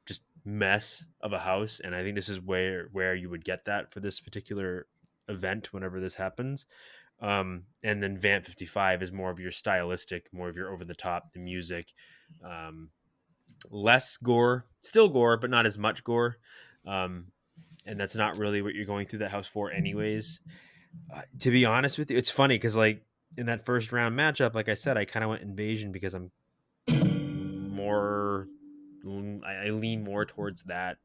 just mess of a house. And I think this is where you would get that for this particular event whenever this happens. And then Vamp 55 is more of your stylistic, more of your over the top, the music, less gore, still gore, but not as much gore. And that's not really what you're going through that house for anyways. To be honest with you, it's funny because like in that first round matchup, like I said, I kind of went Invasion because I lean more towards that,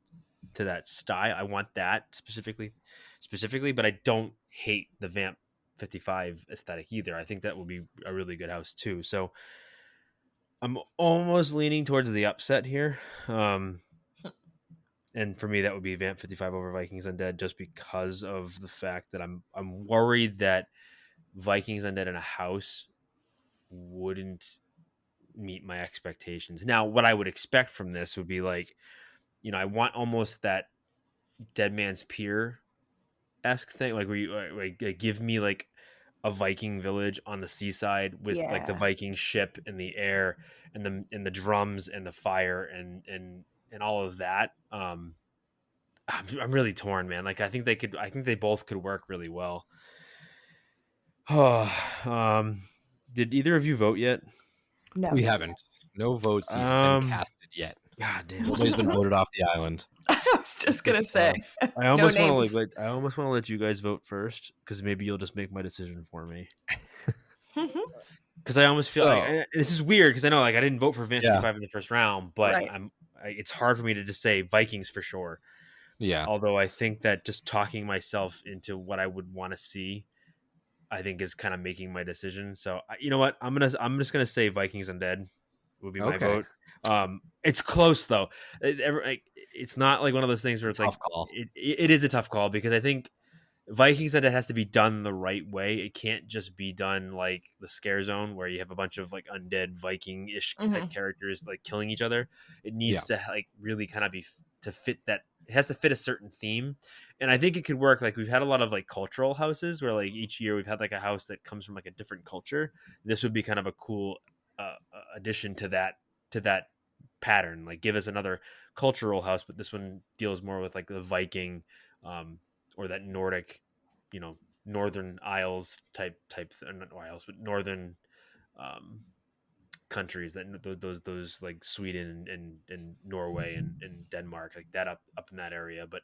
to that style. I want that specifically, but I don't hate the Vamp 55 aesthetic either. I think that would be a really good house too. So I'm almost leaning towards the upset here. And for me, that would be Vamp 55 over Vikings Undead, just because of the fact that I'm worried that Vikings Undead in a house wouldn't meet my expectations. Now, what I would expect from this would be like, I want almost that Dead Man's Pier esque thing, like where you like give me like a Viking village on the seaside with like the Yeah. Viking ship in the air and the drums and the fire and all of that. I'm really torn, man. Like I think they both could work really well. Did either of you vote yet? No. We haven't. No votes have been casted yet. God damn. Nobody's been voted off the island. I was just gonna say. I almost No want to names. I almost want to let you guys vote first because maybe you'll just make my decision for me. Because I almost feel like this is weird because I know like I didn't vote for Vamp 55 in the first round, but Right. it's hard for me to just say Vikings for sure. Yeah. Although I think that just talking myself into what I would want to see, I think is kind of making my decision. So you know what? I'm just gonna say Vikings Undead would be my Okay. vote. It's close though. It's not like one of those things where it's Tough like call. it is a tough call because I think Vikings Undead has to be done the right way. It can't just be done like the Scare Zone where you have a bunch of like undead Viking-ish type characters like killing each other. It needs to like really kind of be to fit that. It has to fit a certain theme, and I think it could work. Like we've had a lot of like cultural houses where like each year we've had like a house that comes from like a different culture. This would be kind of a cool addition to that pattern. Like give us another cultural house, but this one deals more with like the Viking or that Nordic, Northern Isles type not Isles, but Northern countries that those like Sweden and Norway and Denmark, like that up in that area. But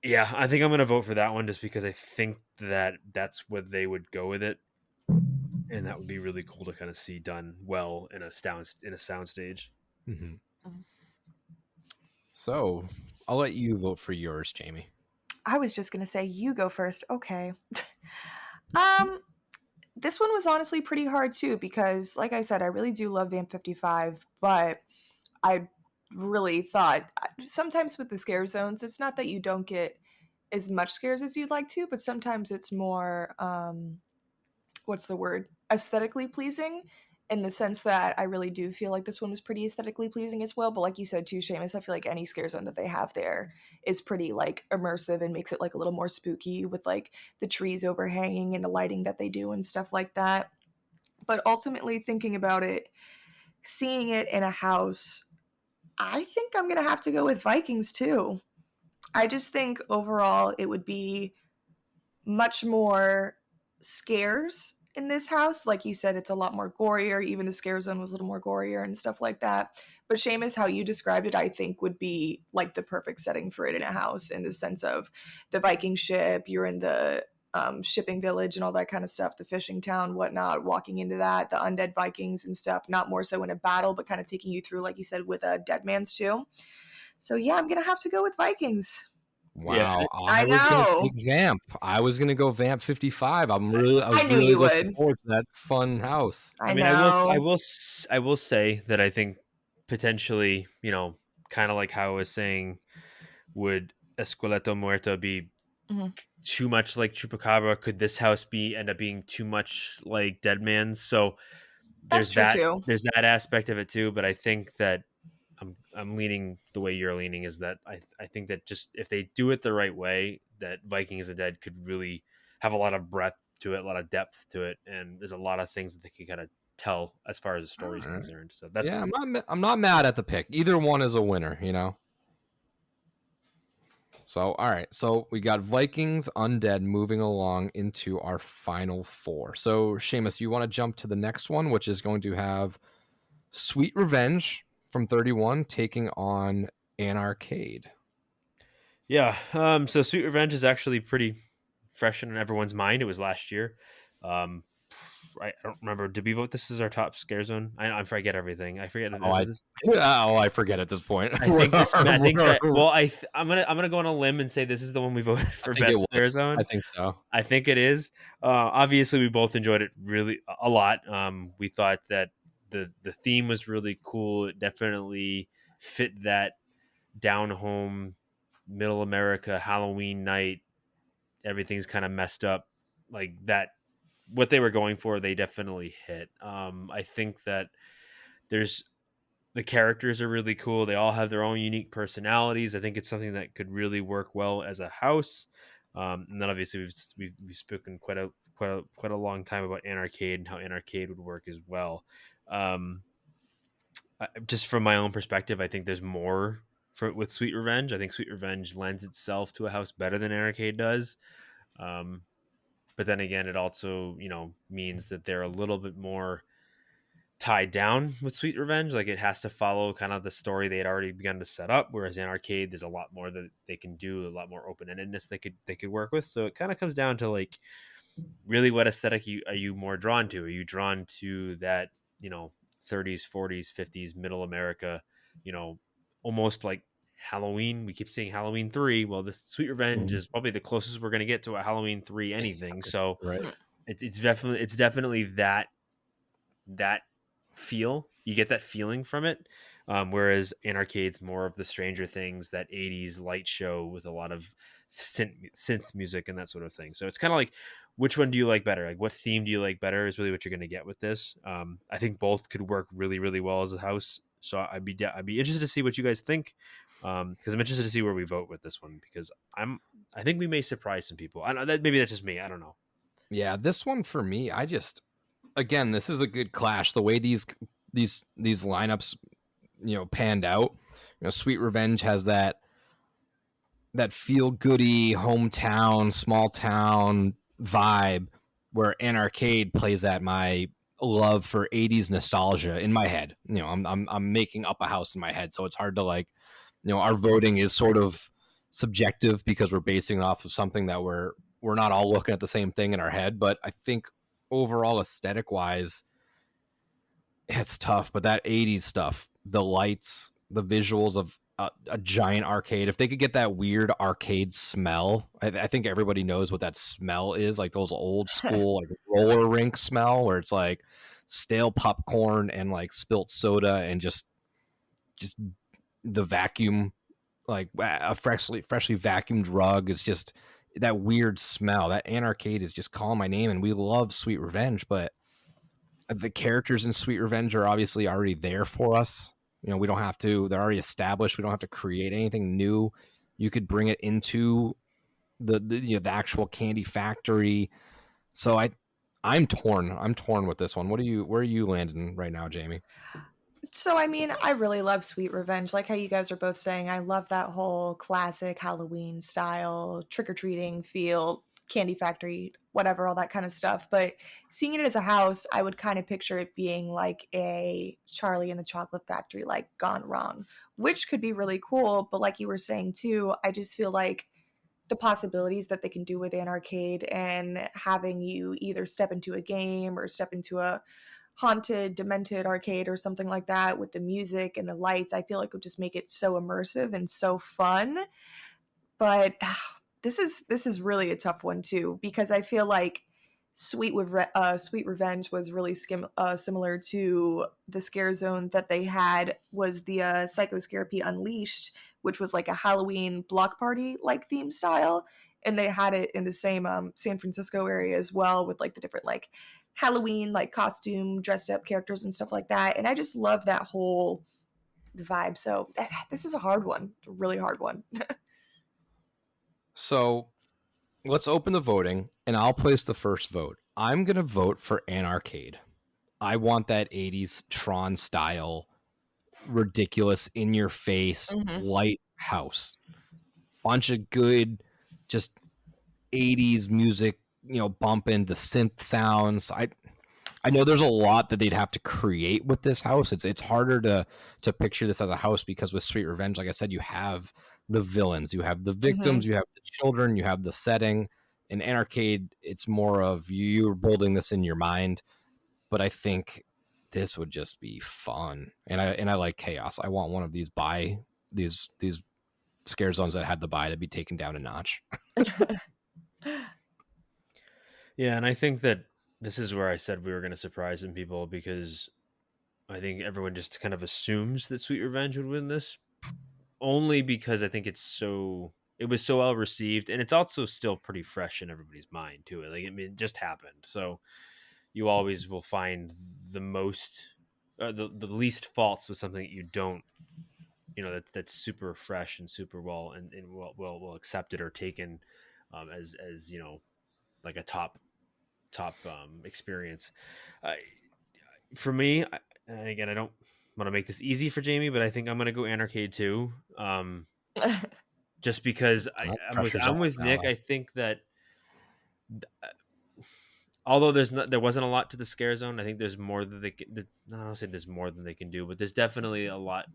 yeah, I think I'm gonna vote for that one just because I think that that's what they would go with it, and that would be really cool to kind of see done well in a soundstage. Mm-hmm. So I'll let you vote for yours, Jamie. I was just gonna say you go first. Okay. This one was honestly pretty hard too because, like I said, I really do love Vamp 55, but I really thought sometimes with the scare zones, it's not that you don't get as much scares as you'd like to, but sometimes it's more what's the word? Aesthetically pleasing, in the sense that I really do feel like this one was pretty aesthetically pleasing as well. But like you said too, Seamus, I feel like any scare zone that they have there is pretty like immersive and makes it like a little more spooky with like the trees overhanging and the lighting that they do and stuff like that. But ultimately thinking about it, seeing it in a house, I think I'm gonna have to go with Vikings too. I just think overall it would be much more scares in this house. Like you said, it's a lot more gorier. Even the scare zone was a little more gorier and stuff like that. But Seamus, how you described it, I think would be like the perfect setting for it in a house, in the sense of the Viking ship, you're in the shipping village and all that kind of stuff, the fishing town, whatnot, walking into that, the undead Vikings and stuff, not more so in a battle, but kind of taking you through, like you said, with a Dead Man's too. So yeah, I'm going to have to go with Vikings. Wow, Yeah, I was gonna pick Vamp. I was gonna go Vamp 55. I was knew really you looking would. forward to that fun house. I mean, know. I will say that I think potentially, kind of like how I was saying, would Esqueleto Muerto be too much like Chupacabra? Could this house end up being too much like Dead Man's? So That's true too. There's that aspect of it too. But I think that I'm leaning the way you're leaning, is that I think that just if they do it the right way, that Vikings Undead could really have a lot of breadth to it, a lot of depth to it, and there's a lot of things that they can kind of tell as far as the story is concerned. So that's I'm not mad at the pick. Either one is a winner, So all right, so we got Vikings Undead moving along into our final four. So Seamus, you want to jump to the next one, which is going to have Sweet Revenge from 31 taking on Anarcade. Yeah. So Sweet Revenge is actually pretty fresh in everyone's mind. It was last year. I don't remember. Did we vote this as our top scare zone? I forget everything. I forget. I forget at this point. I think this. I think that. Well, I'm gonna go on a limb and say this is the one we voted for best scare zone. I think so. I think it is. Obviously, we both enjoyed it really a lot. We thought that the theme was really cool. It definitely fit that down home, middle America, Halloween night, everything's kind of messed up. Like that, what they were going for, they definitely hit. I think that there's the characters are really cool. They all have their own unique personalities. I think it's something that could really work well as a house. And then obviously we've spoken quite a long time about Anarcade and how Anarcade would work as well. Just from my own perspective, I think there's more with Sweet Revenge. I think Sweet Revenge lends itself to a house better than Anarcade does. But then again, it also, means that they're a little bit more tied down with Sweet Revenge. Like it has to follow kind of the story they had already begun to set up. Whereas in Arcade, there's a lot more that they can do, a lot more open endedness they could work with. So it kind of comes down to like, really, what aesthetic are you more drawn to? Are you drawn to that 30s, 40s, 50s, middle America, almost like Halloween? We keep saying Halloween 3. Well, this Sweet Revenge is probably the closest we're going to get to a Halloween 3 anything. So Right. it's definitely that feel. You get that feeling from it. Whereas Anarcade's more of the Stranger Things, that 80s light show with a lot of synth music and that sort of thing. So it's kind of like, which one do you like better? Like, what theme do you like better is really what you're going to get with this. I think both could work really, really well as a house. So I'd be interested to see what you guys think, because I'm interested to see where we vote with this one, because I think we may surprise some people. I know that maybe that's just me. I don't know. Yeah, this one for me, again, this is a good clash. The way these lineups, panned out. Sweet Revenge has that feel goody hometown, small town vibe, where Anarcade plays at my love for 80s nostalgia in my head. I'm making up a house in my head, so it's hard to like, our voting is sort of subjective because we're basing it off of something that we're not all looking at the same thing in our head. But I think overall, aesthetic wise, it's tough. But that 80s stuff, the lights, the visuals of a giant arcade, if they could get that weird arcade smell, I think everybody knows what that smell is, like those old school like roller rink smell, where it's like stale popcorn and like spilt soda and just the vacuum, like a freshly vacuumed rug. Is just that weird smell. That Anarcade is just calling my name. And we love Sweet Revenge, but the characters in Sweet Revenge are obviously already there for us. We don't have to, they're already established. We don't have to create anything new. You could bring it into the actual candy factory. So I'm torn with this one. Where are you landing right now, Jamie? So, I mean, I really love Sweet Revenge. Like how you guys are both saying, I love that whole classic Halloween style, trick-or-treating feel, candy factory, whatever, all that kind of stuff. But seeing it as a house, I would kind of picture it being like a Charlie and the Chocolate Factory, like gone wrong, which could be really cool. But like you were saying too, I just feel like the possibilities that they can do with Anarcade and having you either step into a game or step into a haunted, demented arcade or something like that with the music and the lights, I feel like would just make it so immersive and so fun. But this is really a tough one too, because I feel like Sweet Revenge was really similar to the Scare Zone that they had was the Psychoscarapy Unleashed, which was like a Halloween block party like theme style, and they had it in the same San Francisco area as well, with like the different like Halloween like costume dressed up characters and stuff like that. And I just love that whole vibe. So this is a hard one, a really hard one. So let's open the voting, and I'll place the first vote. I'm going to vote for Anarcade. I want that 80s Tron style, ridiculous, in your face, light house. Bunch of good, just 80s music, bumping the synth sounds. I know there's a lot that they'd have to create with this house. It's harder to picture this as a house, because with Sweet Revenge, like I said, you have the villains, you have the victims, you have the children, you have the setting. In Anarcade, it's more of you're building this in your mind. But I think this would just be fun, and I like chaos. I want one of these these Scare Zones that had the buy to be taken down a notch. Yeah, and I think that this is where I said we were going to surprise some people, because I think everyone just kind of assumes that Sweet Revenge would win this only because I think it was so well received, and it's also still pretty fresh in everybody's mind too. Like, I mean, it just happened, so you always will find the most, the least faults with something that you don't, that's super fresh and super well and well accepted or taken as like a top experience. For me, and again, I don't want to make this easy for Jamie, but I think I'm going to go Anarcade too. Just because I'm with Nick. I think that although there wasn't a lot to the Scare Zone, I think there's more that they can. I don't say there's more than they can do, but there's definitely a lot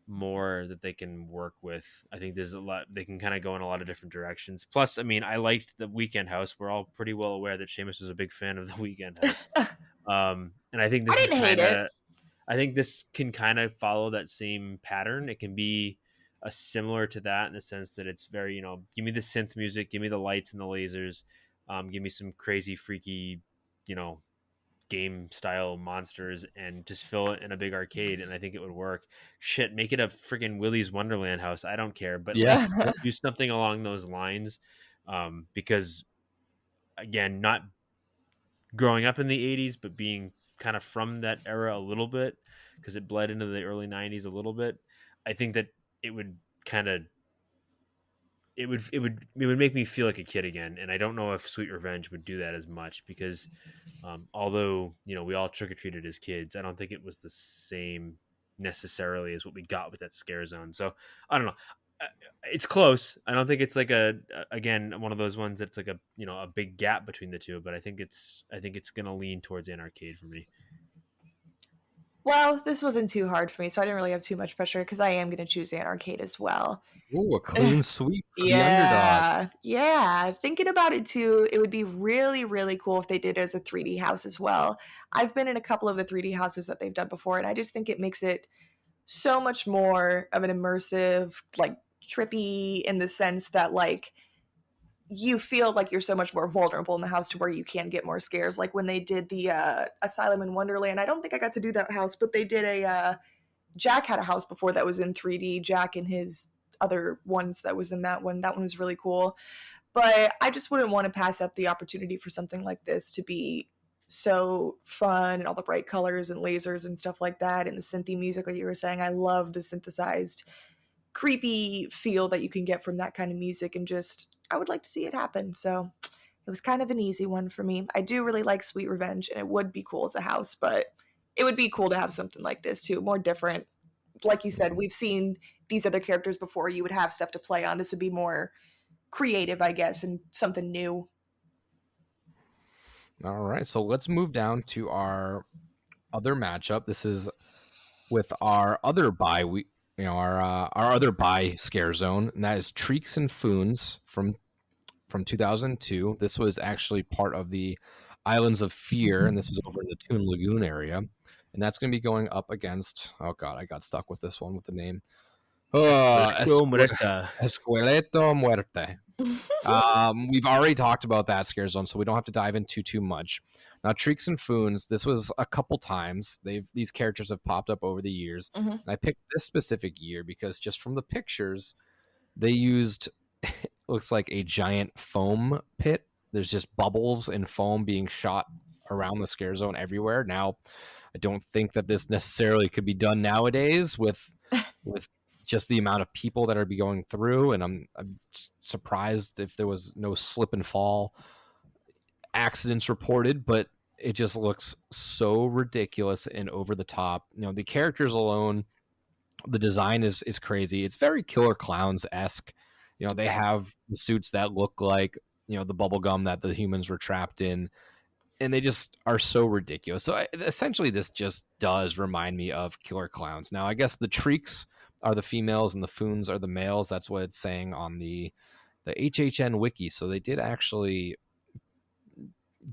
more that they can work with. I think there's a lot they can kind of go in a lot of different directions. Plus, I mean, I liked the Weekend House. We're all pretty well aware that Seamus was a big fan of the Weekend House. And I think this is kind of, I think this can kind of follow that same pattern. It can be similar to that in the sense that it's very, give me the synth music, give me the lights and the lasers, give me some crazy, freaky, game style monsters, and just fill it in a big arcade, and I think it would work. Shit, make it a freaking Willy's Wonderland house. I don't care, but do something along those lines, because again, not growing up in the 80s, but being kind of from that era a little bit, because it bled into the early 90s a little bit. I think that it would kind of it would make me feel like a kid again, and I don't know if Sweet Revenge would do that as much, because although we all trick-or-treated as kids, I don't think it was the same necessarily as what we got with that Scare Zone. So I don't know, it's close. I don't think it's like again one of those ones that's like a a big gap between the two, but I think it's gonna lean towards Anarcade for me. Well, this wasn't too hard for me, so I didn't really have too much pressure because I am going to choose Anarcade as well. Ooh, a clean sweep for the underdog. Yeah. Thinking about it too, it would be really, really cool if they did it as a 3D house as well. I've been in a couple of the 3D houses that they've done before, and I just think it makes it so much more of an immersive, like trippy, in the sense that like you feel like you're so much more vulnerable in the house to where you can get more scares. Like when they did the Asylum in Wonderland, I don't think I got to do that house, but they did Jack had a house before that was in 3D. Jack and his other ones that was in that one was really cool. But I just wouldn't want to pass up the opportunity for something like this to be so fun, and all the bright colors and lasers and stuff like that, and the synthy music, like you were saying. I love the synthesized creepy feel that you can get from that kind of music, and just I would like to see it happen. So it was kind of an easy one for me. I do really like Sweet Revenge, and it would be cool as a house, but it would be cool to have something like this too, more different. Like you said, we've seen these other characters before. You would have stuff to play on. This would be more creative, I guess, and something new. All right, so let's move down to our other matchup. This is with our other bye week. Our other bye Scare Zone, and that is Treeks and Foons from 2002. This was actually part of the Islands of Fear, and this was over in the Toon Lagoon area. And that's going to be going up against, oh god, I got stuck with this one with the name. Esqueleto Muerte. We've already talked about that Scare Zone, so we don't have to dive into too much. Now, Treeks and Foons, this was a couple times. These characters have popped up over the years. Mm-hmm. And I picked this specific year because just from the pictures, they used, looks like a giant foam pit. There's just bubbles and foam being shot around the Scare Zone everywhere. Now, I don't think that this necessarily could be done nowadays with just the amount of people that are be going through, and I'm surprised if there was no slip and fall accidents reported, but it just looks so ridiculous and over the top. The characters alone, the design is crazy. It's very Killer Clowns-esque. They have the suits that look like the bubble gum that the humans were trapped in, and they just are so ridiculous. So essentially this just does remind me of Killer Clowns. Now, I guess the Treeks are the females and the Foons are the males. That's what it's saying on the HHN wiki. So they did actually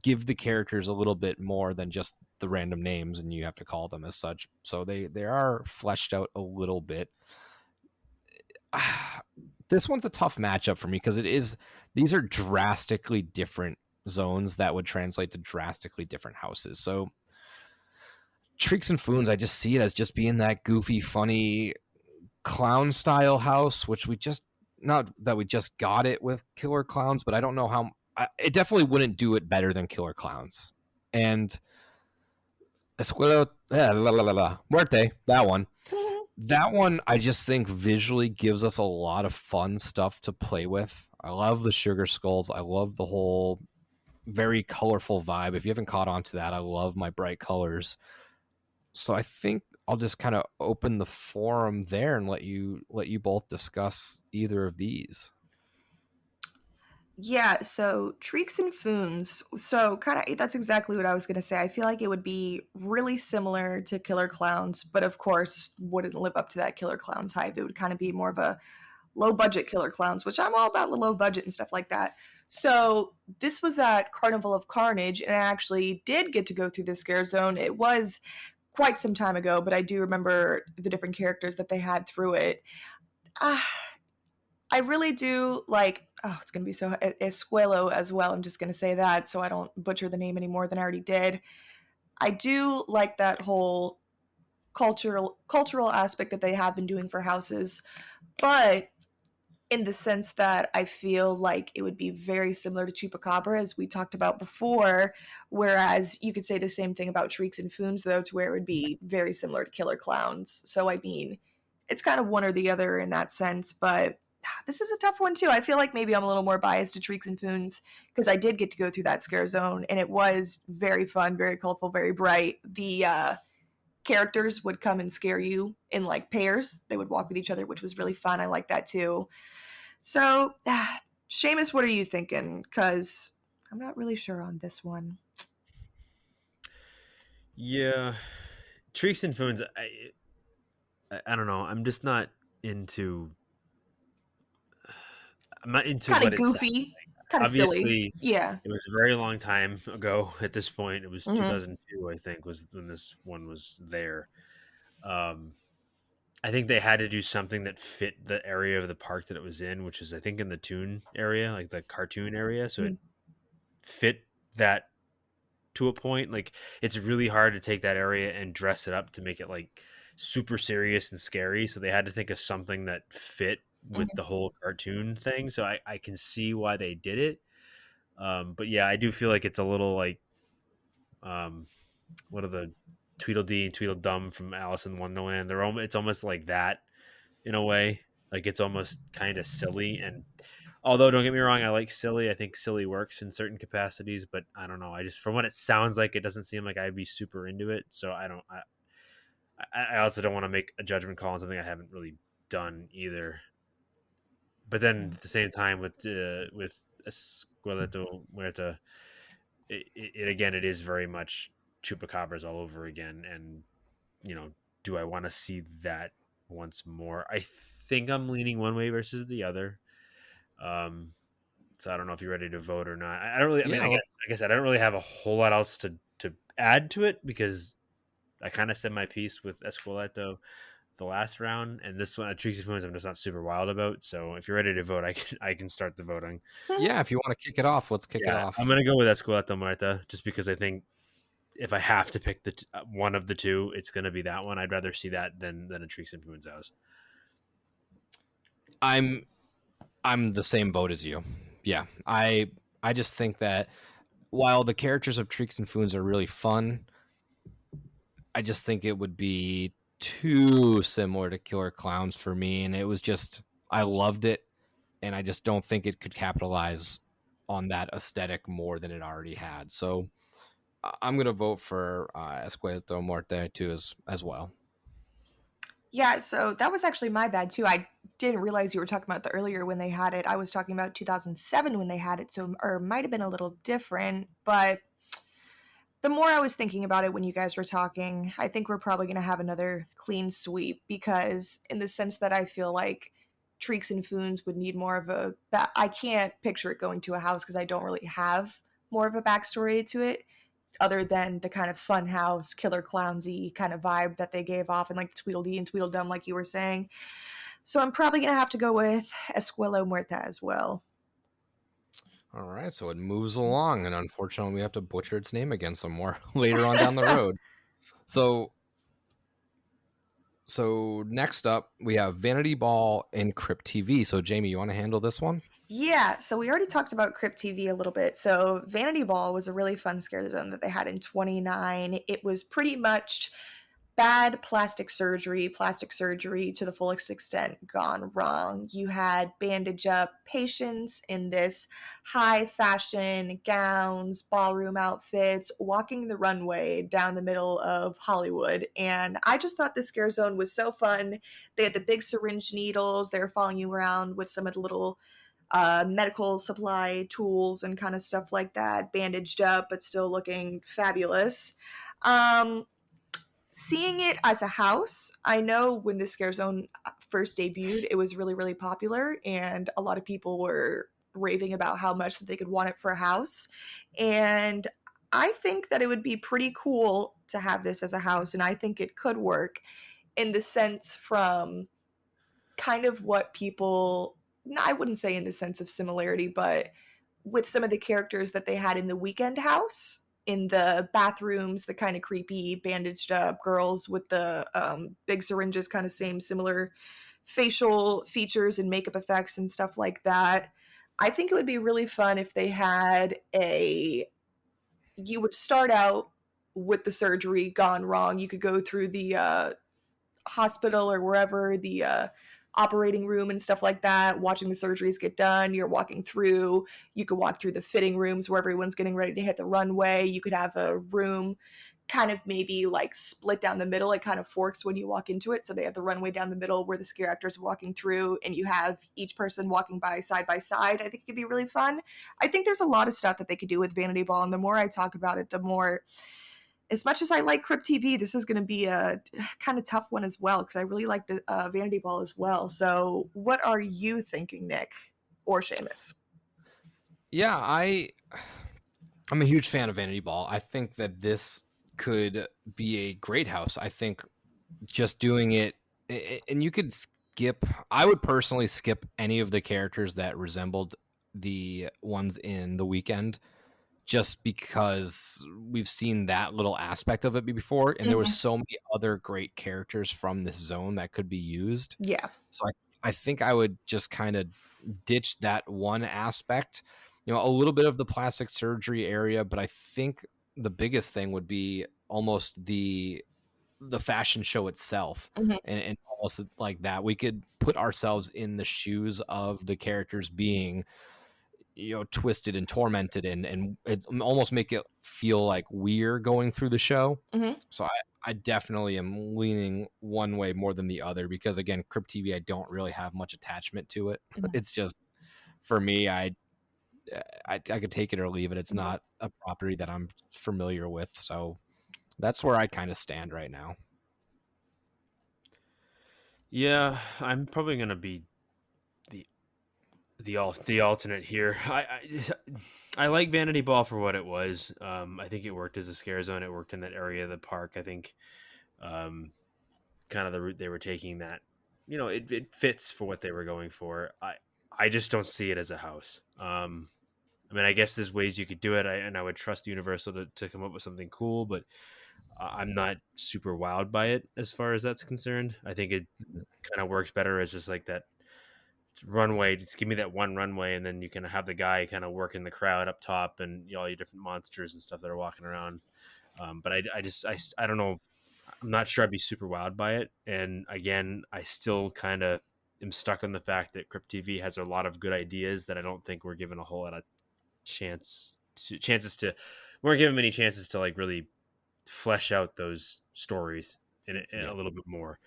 give the characters a little bit more than just the random names, and you have to call them as such. So they are fleshed out a little bit. This one's a tough matchup for me because these are drastically different zones that would translate to drastically different houses. So Treeks and Foons, I just see it as just being that goofy, funny clown style house, which we just not that we just got it with Killer Clowns, but I don't know how it definitely wouldn't do it better than Killer Clowns. And Escuela Muerte, that one I just think visually gives us a lot of fun stuff to play with. I love the sugar skulls. I love the whole very colorful vibe. If you haven't caught on to that, I love my bright colors. So I think I'll just kind of open the forum there and let you both discuss either of these. Yeah, so Treeks and Foons. So kind of that's exactly what I was going to say. I feel like it would be really similar to Killer Clowns, but of course wouldn't live up to that Killer Clowns hype. It would kind of be more of a low budget Killer Clowns, which I'm all about the low budget and stuff like that. So this was at Carnival of Carnage, and I actually did get to go through the scare zone. It was quite some time ago, but I do remember the different characters that they had through it. I really do like, it's going to be so Escuelo as well. I'm just going to say that so I don't butcher the name any more than I already did. I do like that whole cultural aspect that they have been doing for houses, but in the sense that I feel like it would be very similar to Chupacabra, as we talked about before, whereas you could say the same thing about Shrieks and Foons, though, to where it would be very similar to Killer Clowns. So, I mean, it's kind of one or the other in that sense, but this is a tough one, too. I feel like maybe I'm a little more biased to Shrieks and Foons because I did get to go through that scare zone, and it was very fun, very colorful, very bright. The characters would come and scare you in, like, pairs. They would walk with each other, which was really fun. I like that, too. So, Seamus, what are you thinking? Because I'm not really sure on this one. Yeah, Treeks and Foons. I don't know. I'm just not into. I'm not into Kind what of it's goofy, kind of obviously. silly. Yeah, It was a very long time ago. At this point, it was 2002, I think, was when this one was there. I think they had to do something that fit the area of the park that it was in, which is, I think, in the toon area, like the cartoon area. So it fit that to a point. Like, it's really hard to take that area and dress it up to make it like super serious and scary. So they had to think of something that fit with the whole cartoon thing. So I can see why they did it. But yeah, I do feel like it's a little like, what are the Tweedledee and Tweedledum from Alice in Wonderland? It's almost like that in a way. Like, it's almost kind of silly. And although, don't get me wrong, I like silly. I think silly works in certain capacities, but I don't know. I just, from what it sounds like, it doesn't seem like I'd be super into it. So I also don't want to make a judgment call on something I haven't really done either. But then at the same time with Escuela Muerta, it again, it is very much Chupacabras all over again. And, do I want to see that once more? I think I'm leaning one way versus the other. So I don't know if you're ready to vote or not. I don't really, I guess I don't really have a whole lot else to add to it because I kind of said my piece with Esqueleto the last round, and this one, Treeks and Foons, I'm just not super wild about. So if you're ready to vote, I can start the voting. Yeah, if you want to kick it off, let's kick it off. I'm gonna go with Esqueleto Muerta just because I think if I have to pick the one of the two, it's gonna be that one. I'd rather see that than a Treeks and Foons house. I'm the same vote as you. Yeah, I just think that while the characters of Treeks and Foons are really fun, I just think it would be too similar to Killer Clowns for me, and it was just, I loved it, and I just don't think it could capitalize on that aesthetic more than it already had. So I'm gonna vote for Esqueleto Muerte too as well. Yeah, so that was actually my bad too. I didn't realize you were talking about the earlier when they had it. I was talking about 2007 when they had it, so or it might have been a little different, but the more I was thinking about it when you guys were talking, I think we're probably going to have another clean sweep because in the sense that I feel like Treeks and Foons would need more of I can't picture it going to a house because I don't really have more of a backstory to it other than the kind of fun house, Killer Clownsy kind of vibe that they gave off and like the Tweedledee and Tweedledum, like you were saying. So I'm probably going to have to go with Escuela Muerta as well. All right, so it moves along, and unfortunately, we have to butcher its name again some more later on down the road. So So next up, we have Vanity Ball and Crypt TV. So Jamie, you want to handle this one? Yeah, so we already talked about Crypt TV a little bit. So Vanity Ball was a really fun scare zone that they had in 29. It was pretty much bad plastic surgery to the fullest extent gone wrong. You had bandage up patients in this high fashion gowns, ballroom outfits, walking the runway down the middle of Hollywood. And I just thought the scare zone was so fun. They had the big syringe needles, they were following you around with some of the little medical supply tools and kind of stuff like that, bandaged up but still looking fabulous. Um, Seeing it as a house, I know when the Scare Zone first debuted, it was really, really popular, and a lot of people were raving about how much that they could want it for a house. And I think that it would be pretty cool to have this as a house, and I think it could work in the sense from kind of what people, no, I wouldn't say in the sense of similarity, but with some of the characters that they had in the Weekend House, in the bathrooms, the kind of creepy bandaged up girls with the big syringes, kind of same similar facial features and makeup effects and stuff like that. I think it would be really fun if they had you would start out with the surgery gone wrong. You could go through the hospital or wherever, the operating room and stuff like that, watching the surgeries get done. You're walking through. You could walk through the fitting rooms where everyone's getting ready to hit the runway. You could have a room kind of maybe like split down the middle. It kind of forks when you walk into it. So they have the runway down the middle where the scare actors are walking through, and you have each person walking by side by side. I think it could be really fun. I think there's a lot of stuff that they could do with Vanity Ball, and the more I talk about it, the more, as much as I like Crypt TV, this is going to be a kind of tough one as well, because I really like the Vanity Ball as well. So what are you thinking, Nick or Seamus? Yeah, I'm a huge fan of Vanity Ball. I think that this could be a great house. I think just doing it, and you could skip, I would personally skip any of the characters that resembled the ones in The Weekend, just because we've seen that little aspect of it before, and there was so many other great characters from this zone that could be used. Yeah. So I think I would just kind of ditch that one aspect, a little bit of the plastic surgery area, but I think the biggest thing would be almost the fashion show itself, and almost like that. We could put ourselves in the shoes of the characters being twisted and tormented, and it's almost make it feel like we're going through the show. So I definitely am leaning one way more than the other, because again, Crypt TV, I don't really have much attachment to it. It's just, for me, I could take it or leave it. It's not a property that I'm familiar with, so that's where I kind of stand right now. Yeah, I'm probably gonna be the alternate here. I like Vanity Ball for what it was. I think it worked as a scare zone. It worked in that area of the park. I think kind of the route they were taking, that it fits for what they were going for. I just don't see it as a house. I mean, I guess there's ways you could do it, and I would trust Universal to come up with something cool, but I'm not super wowed by it as far as that's concerned. I think it kind of works better as just like that runway. Just give me that one runway, and then you can have the guy kind of working the crowd up top, and all your different monsters and stuff that are walking around. But I don't know. I'm not sure I'd be super wowed by it. And again, I still kind of am stuck on the fact that Crypt TV has a lot of good ideas that I don't think we're given a whole lot of weren't given many chances to like really flesh out those stories in a little bit more.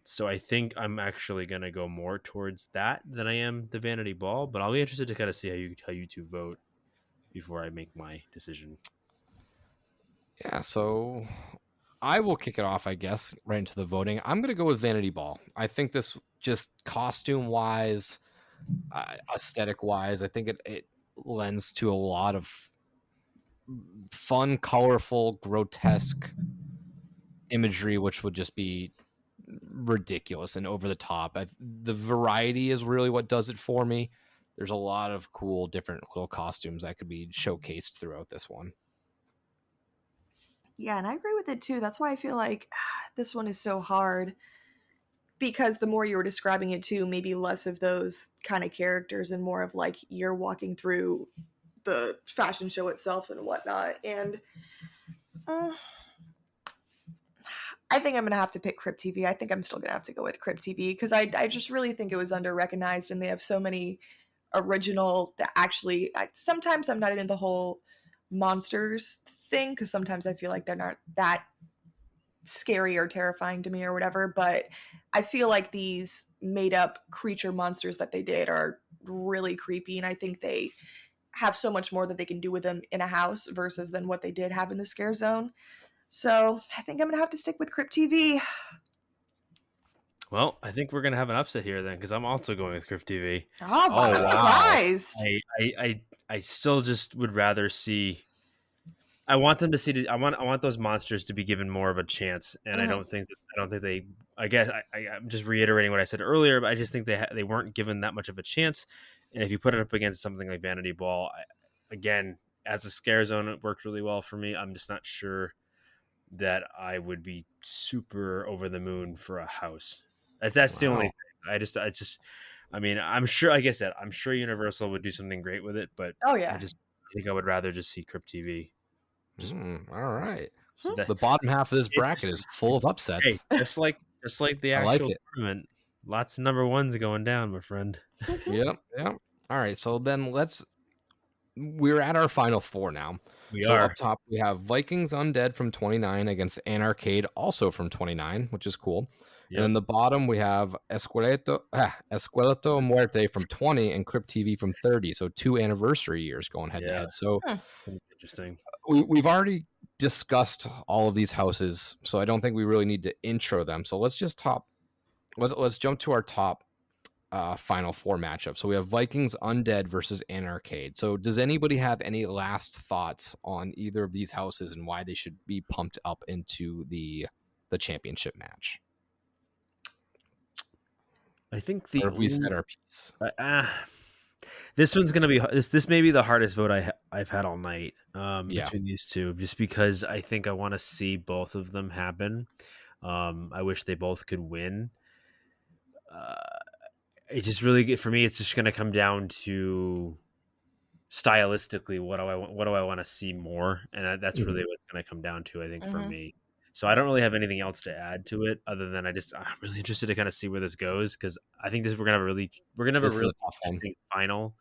So I think I'm actually going to go more towards that than I am the Vanity Ball, but I'll be interested to kind of see how you two vote before I make my decision. Yeah, so I will kick it off, I guess, right into the voting. I'm going to go with Vanity Ball. I think this, just costume-wise, aesthetic-wise, I think it lends to a lot of fun, colorful, grotesque imagery, which would just be ridiculous and over the top. The variety is really what does it for me. There's a lot of cool different little costumes that could be showcased throughout this one. Yeah, and I agree with it too. That's why I feel like This one is so hard because the more you were describing it too, maybe less of those kind of characters and more of like you're walking through the fashion show itself and whatnot. And I think I'm gonna have to pick Crypt TV. I think I'm still gonna have to go with Crypt TV because I just really think it was under recognized, and they have so many original that actually. Sometimes I'm not into the whole monsters thing because sometimes I feel like they're not that scary or terrifying to me or whatever. But I feel like these made up creature monsters that they did are really creepy, and I think they have so much more that they can do with them in a house versus than what they did have in the scare zone. So I think I'm gonna have to stick with Crypt TV. Well, I think we're gonna have an upset here then, because I'm also going with Crypt TV. Oh, Oh, I'm wow. surprised. I still just would rather see. I want them to see. I want those monsters to be given more of a chance, and I don't think they. I guess I'm just reiterating what I said earlier, but I just think they weren't given that much of a chance. And if you put it up against something like Vanity Ball, again, as a scare zone, it worked really well for me. I'm just not sure that I would be super over the moon for a house. That's the only thing. I mean, I'm sure, like I said, I'm sure Universal would do something great with it, but Oh yeah. I think I would rather just see Crypt TV. All right. So that- The bottom half of this bracket is full of upsets. hey, just like the I like actual it. tournament, lots of number ones going down, my friend. Yep. All right. So then we're at our final four now. We So are. up top, we have Vikings Undead from 29 against Anarcade, also from 29, which is cool. Yep. And then the bottom, we have Esqueleto Muerte from 20 and Crypt TV from 30. So 2 anniversary years going head to Yeah. head. So It's gonna be interesting. we've already discussed all of these houses, so I don't think we really need to intro them. So let's jump to our top final four matchup. So we have Vikings Undead versus Anarcade. So does anybody have any last thoughts on either of these houses and why they should be pumped up into the championship match? I think Or have we said our piece? This one's gonna be this may be the hardest vote I've had all night Yeah. between these two, just because I think I want to see both of them happen. I wish they both could win. It just really, for me, it's just gonna come down to stylistically what do I want to see more, and that's really what's gonna come down to, I think, for me. So I don't really have anything else to add to it other than I'm really interested to kind of see where this goes, because I think we're gonna have a really This is a tough one. interesting final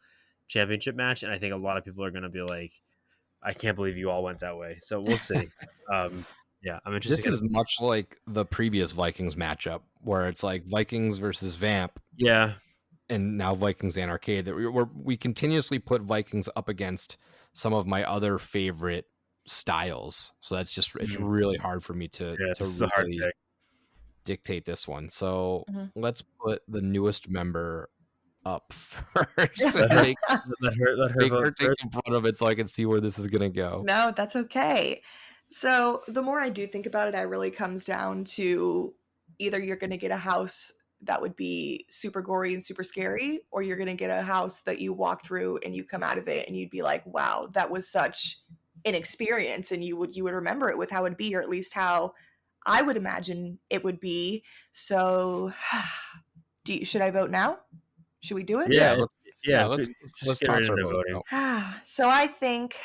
championship match, and I think a lot of people are gonna be like, I can't believe you all went that way. So we'll see. Yeah, I'm interested. This is much like the previous Vikings matchup, where it's like Vikings versus Vamp, yeah, and now Vikings Anarcade. That we continuously put Vikings up against some of my other favorite styles. So that's just it's really hard for me to this is a hard really pick. dictate this one. So Mhm. let's put the newest member up first. Let and her, make let her make vote her take first. the brunt of it so I can see where this is gonna go. No, that's okay. So the more I do think about it, it really comes down to either you're going to get a house that would be super gory and super scary, or you're going to get a house that you walk through and you come out of it and you'd be like, wow, that was such an experience, and you would remember it with how it'd be, or at least how I would imagine it would be. So should I vote now? Should we do it? Yeah, let's just get toss right our into vote voting. out. So I think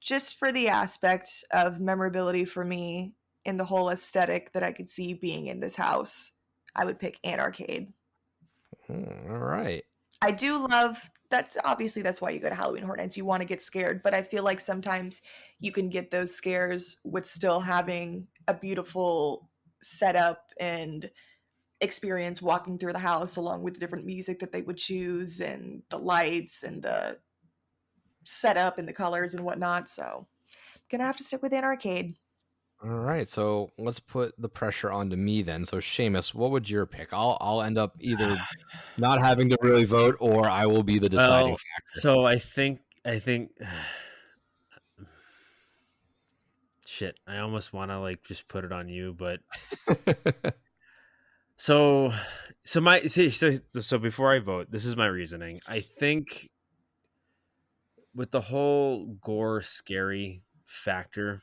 just for the aspect of memorability for me in the whole aesthetic that I could see being in this house, I would pick Anarcade. All right. I do love that. Obviously, that's why you go to Halloween Horror Nights. You want to get scared, but I feel like sometimes you can get those scares with still having a beautiful setup and experience walking through the house, along with the different music that they would choose and the lights and the setup and the colors and whatnot. So I'm gonna have to stick with Anarcade. All right, so let's put the pressure onto me then. So Seamus, what would your pick? I'll end up either not having to really vote, or I will be the deciding factor. So I think shit, I almost want to like just put it on you, but so before I vote, this is my reasoning. I think with the whole gore scary factor,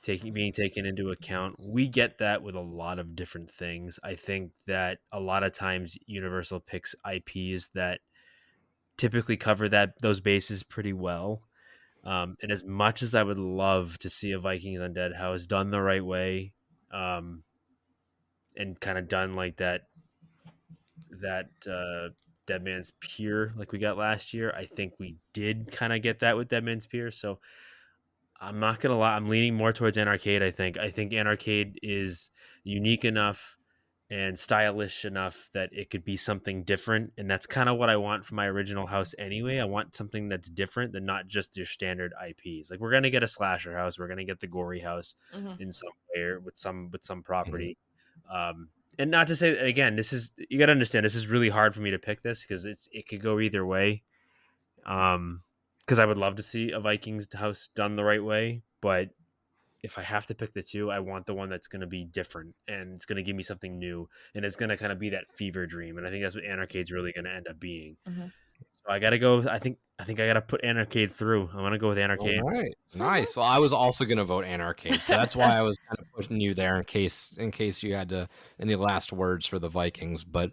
being taken into account. We get that with a lot of different things. I think that a lot of times Universal picks IPs that typically cover those bases pretty well. And as much as I would love to see a Vikings Undead house done the right way, and kind of done like that Dead Man's Pier like we got last year, I think we did kind of get that with Dead Man's Pier. So I'm not gonna lie, I'm leaning more towards Anarcade. I think Anarcade is unique enough and stylish enough that it could be something different, and that's kind of what I want from my original house anyway. I want something that's different than not just your standard IPs. Like, we're gonna get a slasher house, we're gonna get the gory house in some way or with some property. And not to say, again, this is, you got to understand, this is really hard for me to pick this because it could go either way. Because I would love to see a Vikings house done the right way, but if I have to pick the two, I want the one that's going to be different and it's going to give me something new, and it's going to kind of be that fever dream. And I think that's what Anarcade's really going to end up being. So I got to go. I think I got to put Anarcade through. I want to go with Anarcade. All right, nice. Well, I was also going to vote Anarcade, so that's why I was kind of pushing you there in case you had any last words for the Vikings. But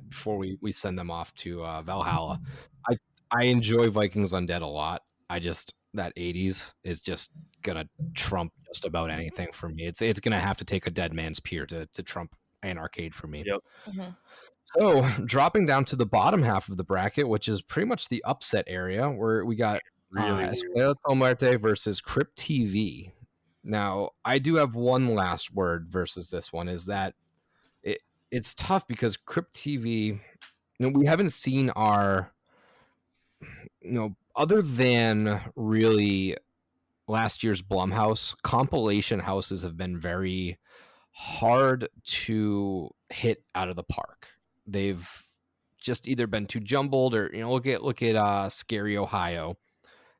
before we send them off to Valhalla, I enjoy Vikings Undead a lot. That 80s is just gonna trump just about anything for me. It's gonna have to take a Dead Man's Pier to trump Anarcade for me. Yep. So dropping down to the bottom half of the bracket, which is pretty much the upset area, where we got Escuela de Muerte versus Crypt TV. Now, I do have one last word versus this one, is that it's tough because Crypt TV, we haven't seen our, other than really last year's Blumhouse, compilation houses have been very hard to hit out of the park. They've just either been too jumbled or, look at Scary Ohio.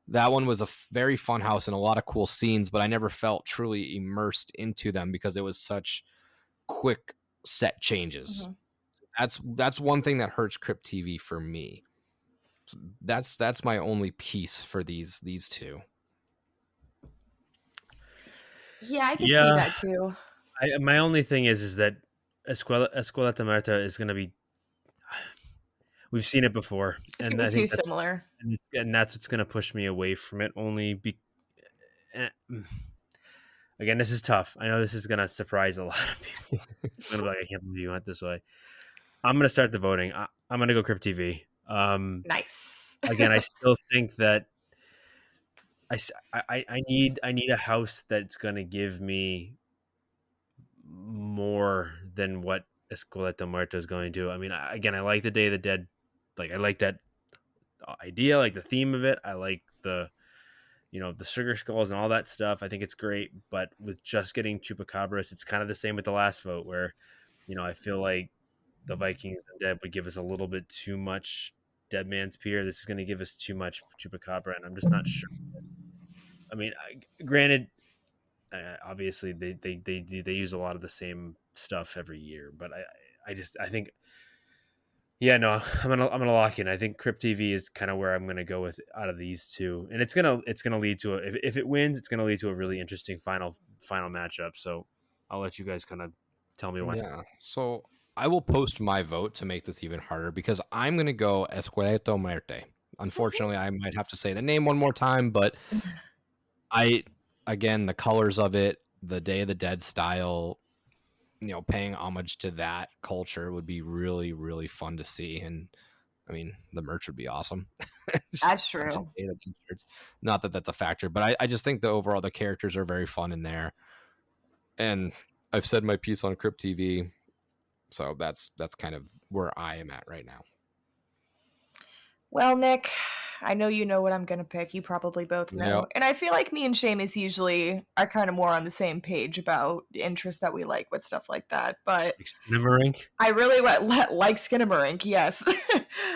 That one was a very fun house and a lot of cool scenes, but I never felt truly immersed into them because it was such quick set changes. That's one thing that hurts Crypt TV for me. So that's my only piece for these two. Yeah, I can see that too. My only thing is that Escuela de Muerte is going to be. We've seen it before, it's going to be too similar, and that's what's going to push me away from it. Again, this is tough. I know this is going to surprise a lot of people. I'm going to be like, I can't believe you went this way. I'm going to start the voting. I'm going to go Crypt TV. Nice. Again, I still think that I need a house that's going to give me more than what Escuela de Muerte is going to do. I mean, I like the Day of the Dead. Like, I like that idea, I like the theme of it. I like the sugar skulls and all that stuff. I think it's great. But with just getting Chupacabras, it's kind of the same with the last vote where, I feel like the Vikings Undead would give us a little bit too much Dead Man's Pier. This is going to give us too much Chupacabra, and I'm just not sure. I mean, granted, obviously they use a lot of the same stuff every year, but I think, yeah, no, I'm gonna lock in. I think Crypt TV is kind of where I'm gonna go with out of these two, and it's gonna lead to if it wins, it's gonna lead to a really interesting final matchup. So I'll let you guys kind of tell me why. Yeah, so I will post my vote to make this even harder because I'm gonna go Escuela de Muerte. Unfortunately, I might have to say the name one more time, but again, the colors of it, the Day of the Dead style, paying homage to that culture would be really, really fun to see. And I mean, the merch would be awesome. That's true. Not that that's a factor, but I just think the characters are very fun in there. And I've said my piece on Crypt TV, so that's kind of where I am at right now. Well, Nick, I know you know what I'm going to pick. You probably both know. Yep. And I feel like me and Seamus usually are kind of more on the same page about the interest that we like with stuff like that. But Skinamarink? I really like Skinamarink, yes.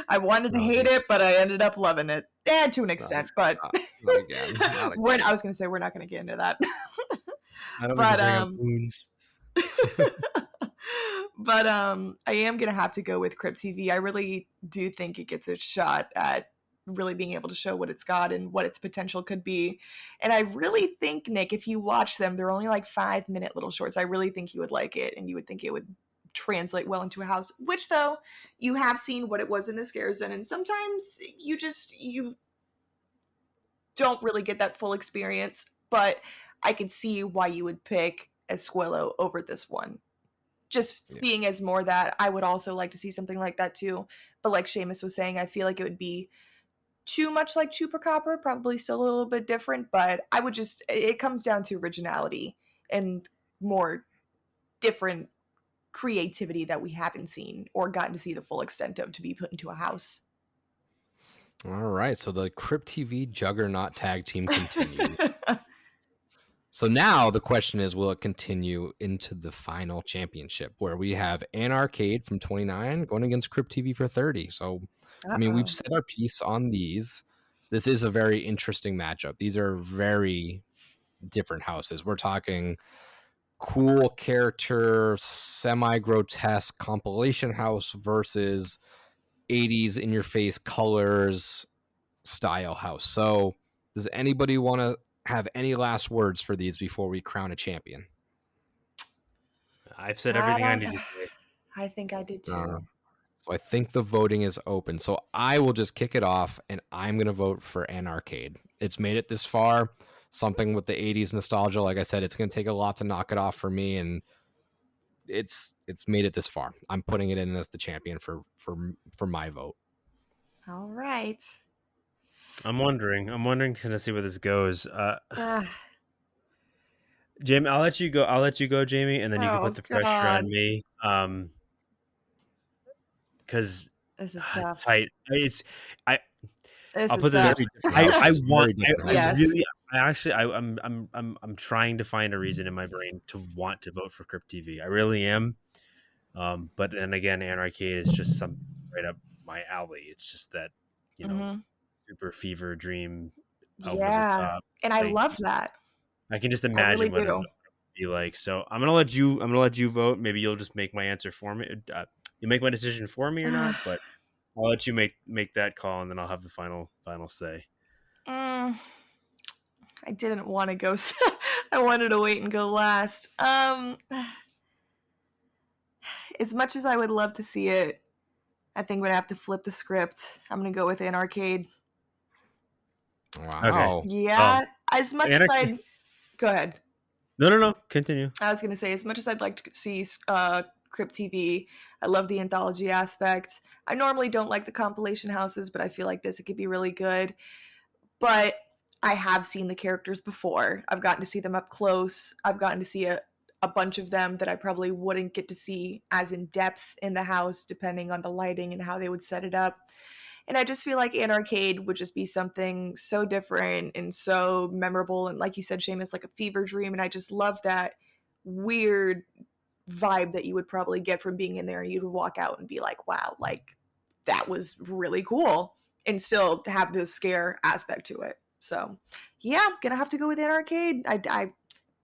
I wanted to hate it, but I ended up loving it. And to an extent, but not again. Not again. I was going to say we're not going to get into that. I don't bring up wounds. But I am going to have to go with Crypt TV. I really do think it gets a shot at really being able to show what it's got and what its potential could be. And I really think, Nick, if you watch them, they're only like 5-minute little shorts. I really think you would like it, and you would think it would translate well into a house, which though you have seen what it was in the Scare Zone, and sometimes you don't really get that full experience, but I could see why you would pick Esquilo over this one. Just seeing as more that I would also like to see something like that too. But like Seamus was saying, I feel like it would be too much like Chupacabra, probably still a little bit different, but I would just, it comes down to originality and more different creativity that we haven't seen or gotten to see the full extent of to be put into a house. All right, so the Crypt TV Juggernaut tag team continues. So now the question is, will it continue into the final championship where we have Anarcade from 29 going against Crypt TV for 30? So, I mean, we've said our piece on these. This is a very interesting matchup. These are very different houses. We're talking cool character, semi-grotesque compilation house versus 80s in-your-face colors style house. So does anybody want to have any last words for these before we crown a champion? I've said everything I need to say. I think I did too. So I think the voting is open. So I will just kick it off, and I'm going to vote for Anarcade. It's made it this far. Something with the 80s nostalgia. Like I said, it's going to take a lot to knock it off for me, and it's made it this far. I'm putting it in as the champion for my vote. All right. I'm wondering to see where this goes. Jamie, I'll let you go, Jamie, and then you can put the pressure on me. Because this is tough. It's tight. This I'll is put tough. I'm trying to find a reason in my brain to want to vote for Crypt TV. I really am. But then again, Anarcade is just some right up my alley. It's just that, super fever dream over the top. And I love that. I can just imagine what it would be like. So I'm gonna let you vote. Maybe you'll just make my answer for me. You make my decision for me or not, but I'll let you make that call, and then I'll have the final say. I didn't want to go. I wanted to wait and go last. As much as I would love to see it, I think I'm gonna have to flip the script. I'm gonna go with Anarcade. Wow. Okay. Yeah. As much as I'd go ahead. No. Continue. I was gonna say, as much as I'd like to see Crypt TV, I love the anthology aspect. I normally don't like the compilation houses, but I feel like it could be really good. But I have seen the characters before. I've gotten to see them up close. I've gotten to see a bunch of them that I probably wouldn't get to see as in depth in the house, depending on the lighting and how they would set it up. And I just feel like Anarcade would just be something so different and so memorable. And like you said, Seamus, like a fever dream. And I just love that weird vibe that you would probably get from being in there, and you'd walk out and be like, wow, like that was really cool, and still have the scare aspect to it. So yeah, I'm gonna have to go with Anarcade.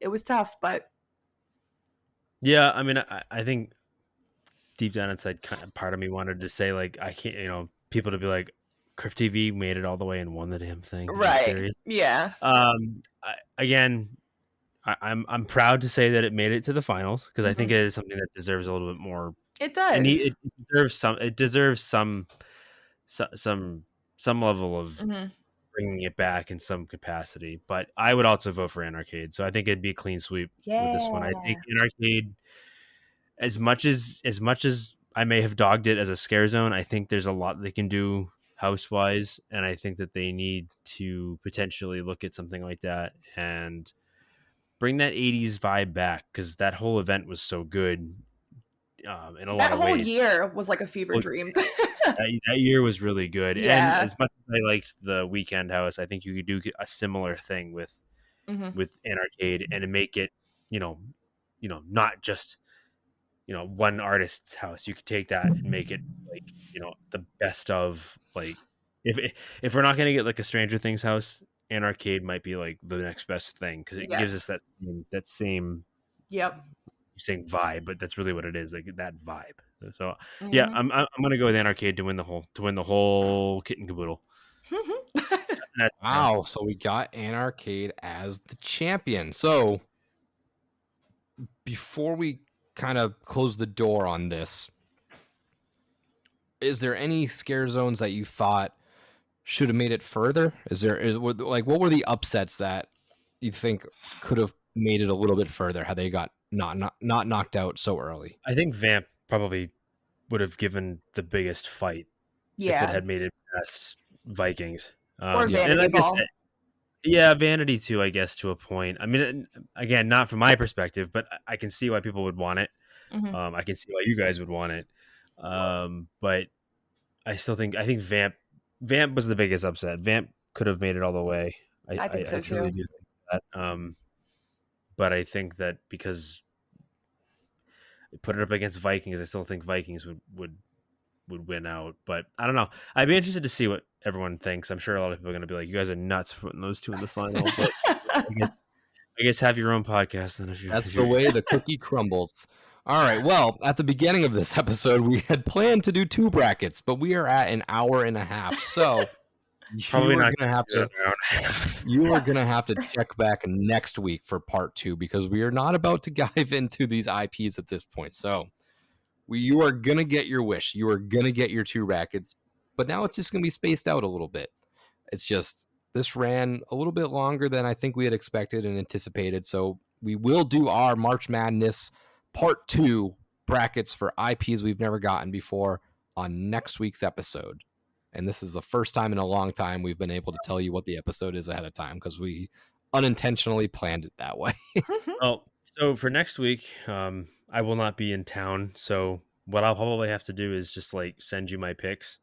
It was tough, but yeah, I mean, I think deep down inside, kind of part of me wanted to say, like, I can't, people to be like, Crypt TV made it all the way and won the damn thing, right? Yeah. I'm proud to say that it made it to the finals, because I think it is something that deserves a little bit more. It does. And it deserves some level of bringing it back in some capacity. But I would also vote for Anarcade. So I think it'd be a clean sweep with this one. I think Anarcade, as much as I may have dogged it as a Scare Zone, I think there's a lot they can do house-wise, and I think that they need to potentially look at something like that and bring that 80s vibe back, because that whole event was so good in a lot of ways. That whole year was like a fever dream. that year was really good. Yeah. And as much as I liked the Weekend House, I think you could do a similar thing with Anarcade and make it, not just, one artist's house. You could take that and make it like, the best of, like, if we're not going to get like a Stranger Things house, Anarcade might be like the next best thing, because it gives us that same saying vibe, but that's really what it is, like that vibe. So yeah, I'm gonna go with Anarcade to win the whole kit and caboodle. That's Wow. So we got Anarcade as the champion. So before we kind of close the door on this, is there any scare zones that you thought should have made it further? What were the upsets that you think could have made it a little bit further had they got not knocked out so early? I think Vamp probably would have given the biggest fight if it Yeah. had made it past Vikings. Or And Vanity I guess Ball. yeah, Vanity too, I guess, to a point. I mean, again, not from my perspective, but I can see why people would want it. Mhm. I can see why you guys would want it. But I think Vamp was the biggest upset. Vamp could have made it all the way. I think so, truly too. do think that. But I think that because put it up against Vikings, I still think Vikings would win out. But I don't know. I'd be interested to see what everyone thinks. I'm sure a lot of people are going to be like, "You guys are nuts for putting those two in the final." But I guess have your own podcast then. That's the way the cookie crumbles. All right. Well, at the beginning of this episode, we had planned to do 2 brackets, but we are at an hour and a half. So Probably you are not gonna have to. You are gonna have to check back next week for part 2 because we are not about to dive into these IPs at this point. So you are gonna get your wish. You are gonna get your 2 brackets, but now it's just gonna be spaced out a little bit. It's just this ran a little bit longer than I think we had expected and anticipated. So we will do our March Madness part 2 brackets for IPs we've never gotten before on next week's episode. And this is the first time in a long time we've been able to tell you what the episode is ahead of time because we unintentionally planned it that way. Oh, so for next week, I will not be in town. So what I'll probably have to do is just like send you my picks,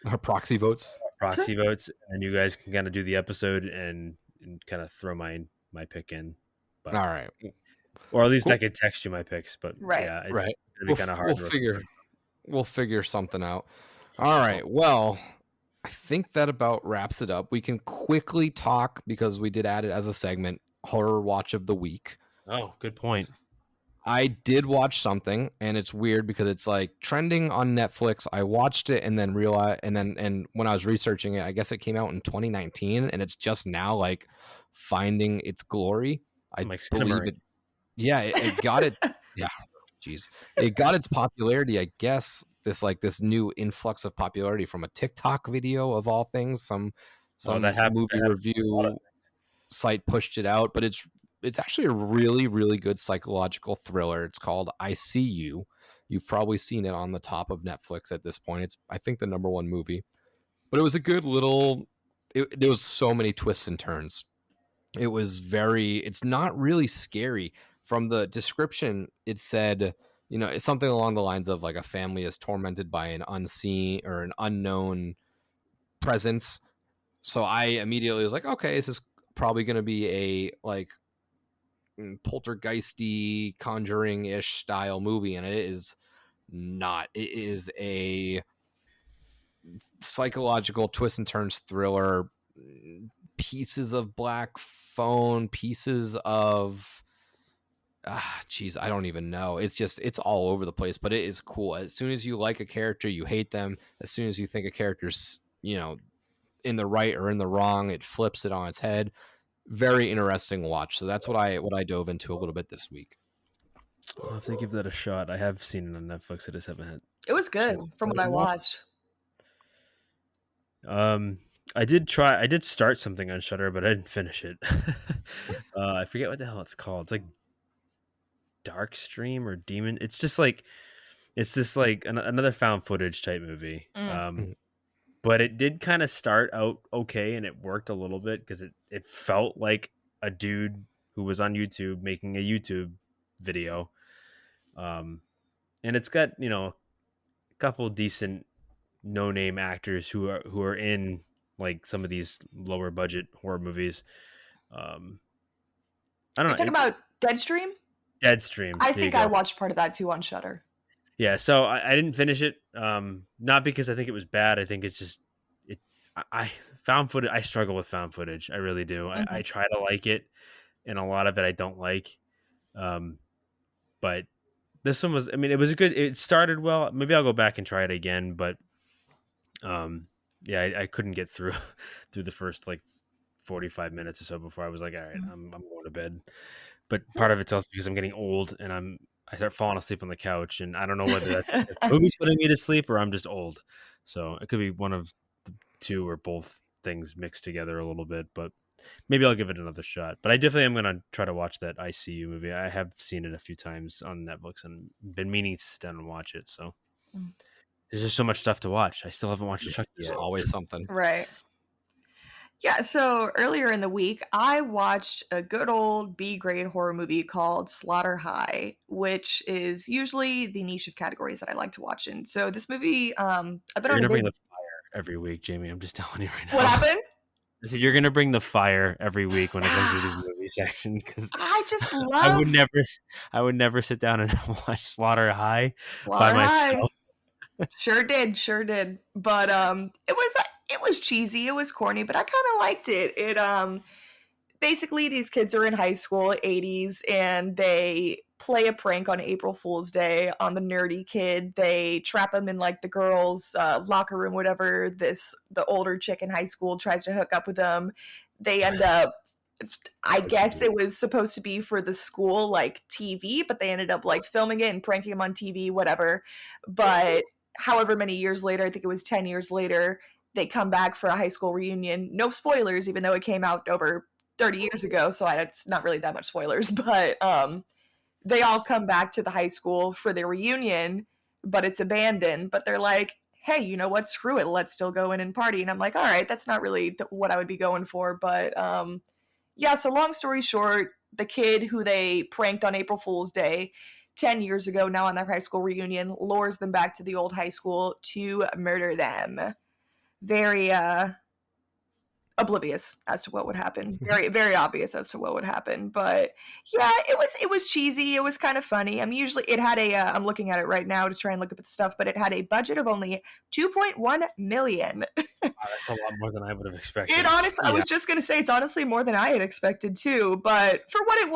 Our proxy votes. proxy votes, and you guys can kind of do the episode and kind of throw my pick in. But, All right. or at least Cool. I could text you my picks. But Right. yeah, it's Right. gonna be kind of hard. We'll figure something out. All right. Well, I think that about wraps it up. We can quickly talk because we did add it as a segment, horror watch of the week. Oh, good point. I did watch something and it's weird because it's like trending on Netflix. I watched it and then realized and when I was researching it, I guess it came out in 2019 and it's just now like finding its glory. I Like believe Cinemark. it. Yeah, it got it. Yeah. Jeez. It got its popularity, I guess. This new influx of popularity from a TikTok video of all things. Some that happens- movie that happens a lot of review site pushed it out, but it's actually a really, really good psychological thriller. It's called I See You. You've probably seen it on the top of Netflix at this point. It's I think the #1 movie, but it was a good little. There was so many twists and turns. It was it's not really scary. From the description, it said, it's something along the lines of like a family is tormented by an unseen or an unknown presence. So I immediately was like, okay, this is probably going to be a like poltergeisty, conjuring-ish style movie, and it is not. It is a psychological twist and turns thriller, pieces of black phone, pieces of I don't even know. It's all over the place, but it is cool. As soon as you like a character, you hate them. As soon as you think a character's, in the right or in the wrong, it flips it on its head. Very interesting watch. So that's what I dove into a little bit this week. I'll have to give that a shot. I have seen it on Netflix. I just haven't had. It was good from what I watched. I did start something on Shudder, but I didn't finish it. I forget what the hell it's called. It's like Dark Stream or Demon. It's just like another found footage type movie. But it did kind of start out okay, and it worked a little bit because it felt like a dude who was on YouTube making a YouTube video. And it's got a couple decent no-name actors who are in like some of these lower budget horror movies. I don't know. You're talking about Deadstream? Deadstream. I think I watched part of that too on Shudder. Yeah, so I didn't finish it. Not because I think it was bad. I think it's just I found footage. I struggle with found footage. I really do. Mm-hmm. I try to like it, and a lot of it I don't like. But this one was. I mean, it was good. It started well. Maybe I'll go back and try it again. But yeah, I couldn't get through through the first like 45 minutes or so before I was like, all right, I'm going to bed. But part of it's also because I'm getting old and I start falling asleep on the couch, and I don't know whether that's because the movie's putting me to sleep or I'm just old. So it could be one of the two or both things mixed together a little bit, but maybe I'll give it another shot. But I definitely am going to try to watch that ICU movie. I have seen it a few times on Netflix and been meaning to sit down and watch it. So there's just so much stuff to watch. I still haven't watched Chucky There's yet. always something. Right. Yeah, so earlier in the week, I watched a good old B grade horror movie called Slaughter High, which is usually the niche of categories that I like to watch in. So this movie, I've been You're on going a to bring big. the fire every week, Jamie. I'm just telling you right now. What happened? I said you're going to bring the fire every week when it comes to this movie section because I just I love would never sit down and watch Slaughter High by Slaughter High. myself. Sure did. But it was cheesy, it was corny, but I kind of liked it. It basically these kids are in high school, 80s, and they play a prank on April Fool's Day on the nerdy kid. They trap him in like the girls' locker room, whatever. The older chick in high school tries to hook up with them. They end up. I guess it was supposed to be for the school like TV, but they ended up like filming it and pranking him on TV, whatever. But however many years later, I think it was 10 years later, they come back for a high school reunion. No spoilers, even though it came out over 30 years ago, so it's not really that much spoilers, but they all come back to the high school for their reunion, but it's abandoned. But they're like, hey, you know what? Screw it. Let's still go in and party. And I'm like, all right, that's not really what I would be going for. But yeah, so long story short, the kid who they pranked on April Fool's Day 10 years ago, now on their high school reunion, lures them back to the old high school to murder them. Very oblivious as to what would happen. Very, very obvious as to what would happen. But yeah, it was cheesy. It was kind of funny. It had a I'm looking at it right now to try and look up at the stuff, but it had a budget of only 2.1 million. Wow, that's a lot more than I would have expected. I was just gonna say it's honestly more than I had expected too. But for what it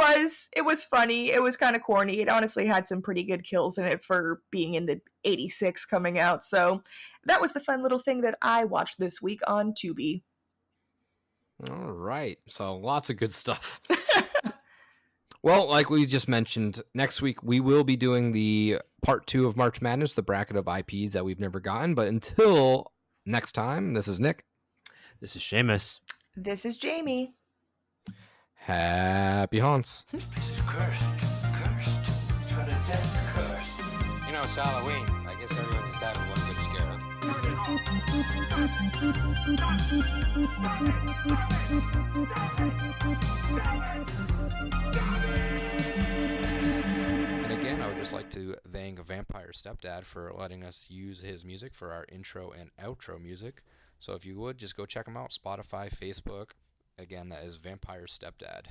was funny. It was kind of corny. It honestly had some pretty good kills in it for being in the 86 coming out. So that was the fun little thing that I watched this week on Tubi. All right. So lots of good stuff. Well, like we just mentioned, next week we will be doing the part 2 of March Madness, the bracket of IPs that we've never gotten. But until next time, this is Nick. This is Seamus. This is Jamie. Happy haunts. This is cursed. Cursed. It's got a death curse. You know, it's Halloween. I guess everyone's entitled to one good scare. And again, I would just like to thank Vampire Stepdad for letting us use his music for our intro and outro music. So if you would, just go check him out. Spotify, Facebook. Again, that is Vampire Stepdad.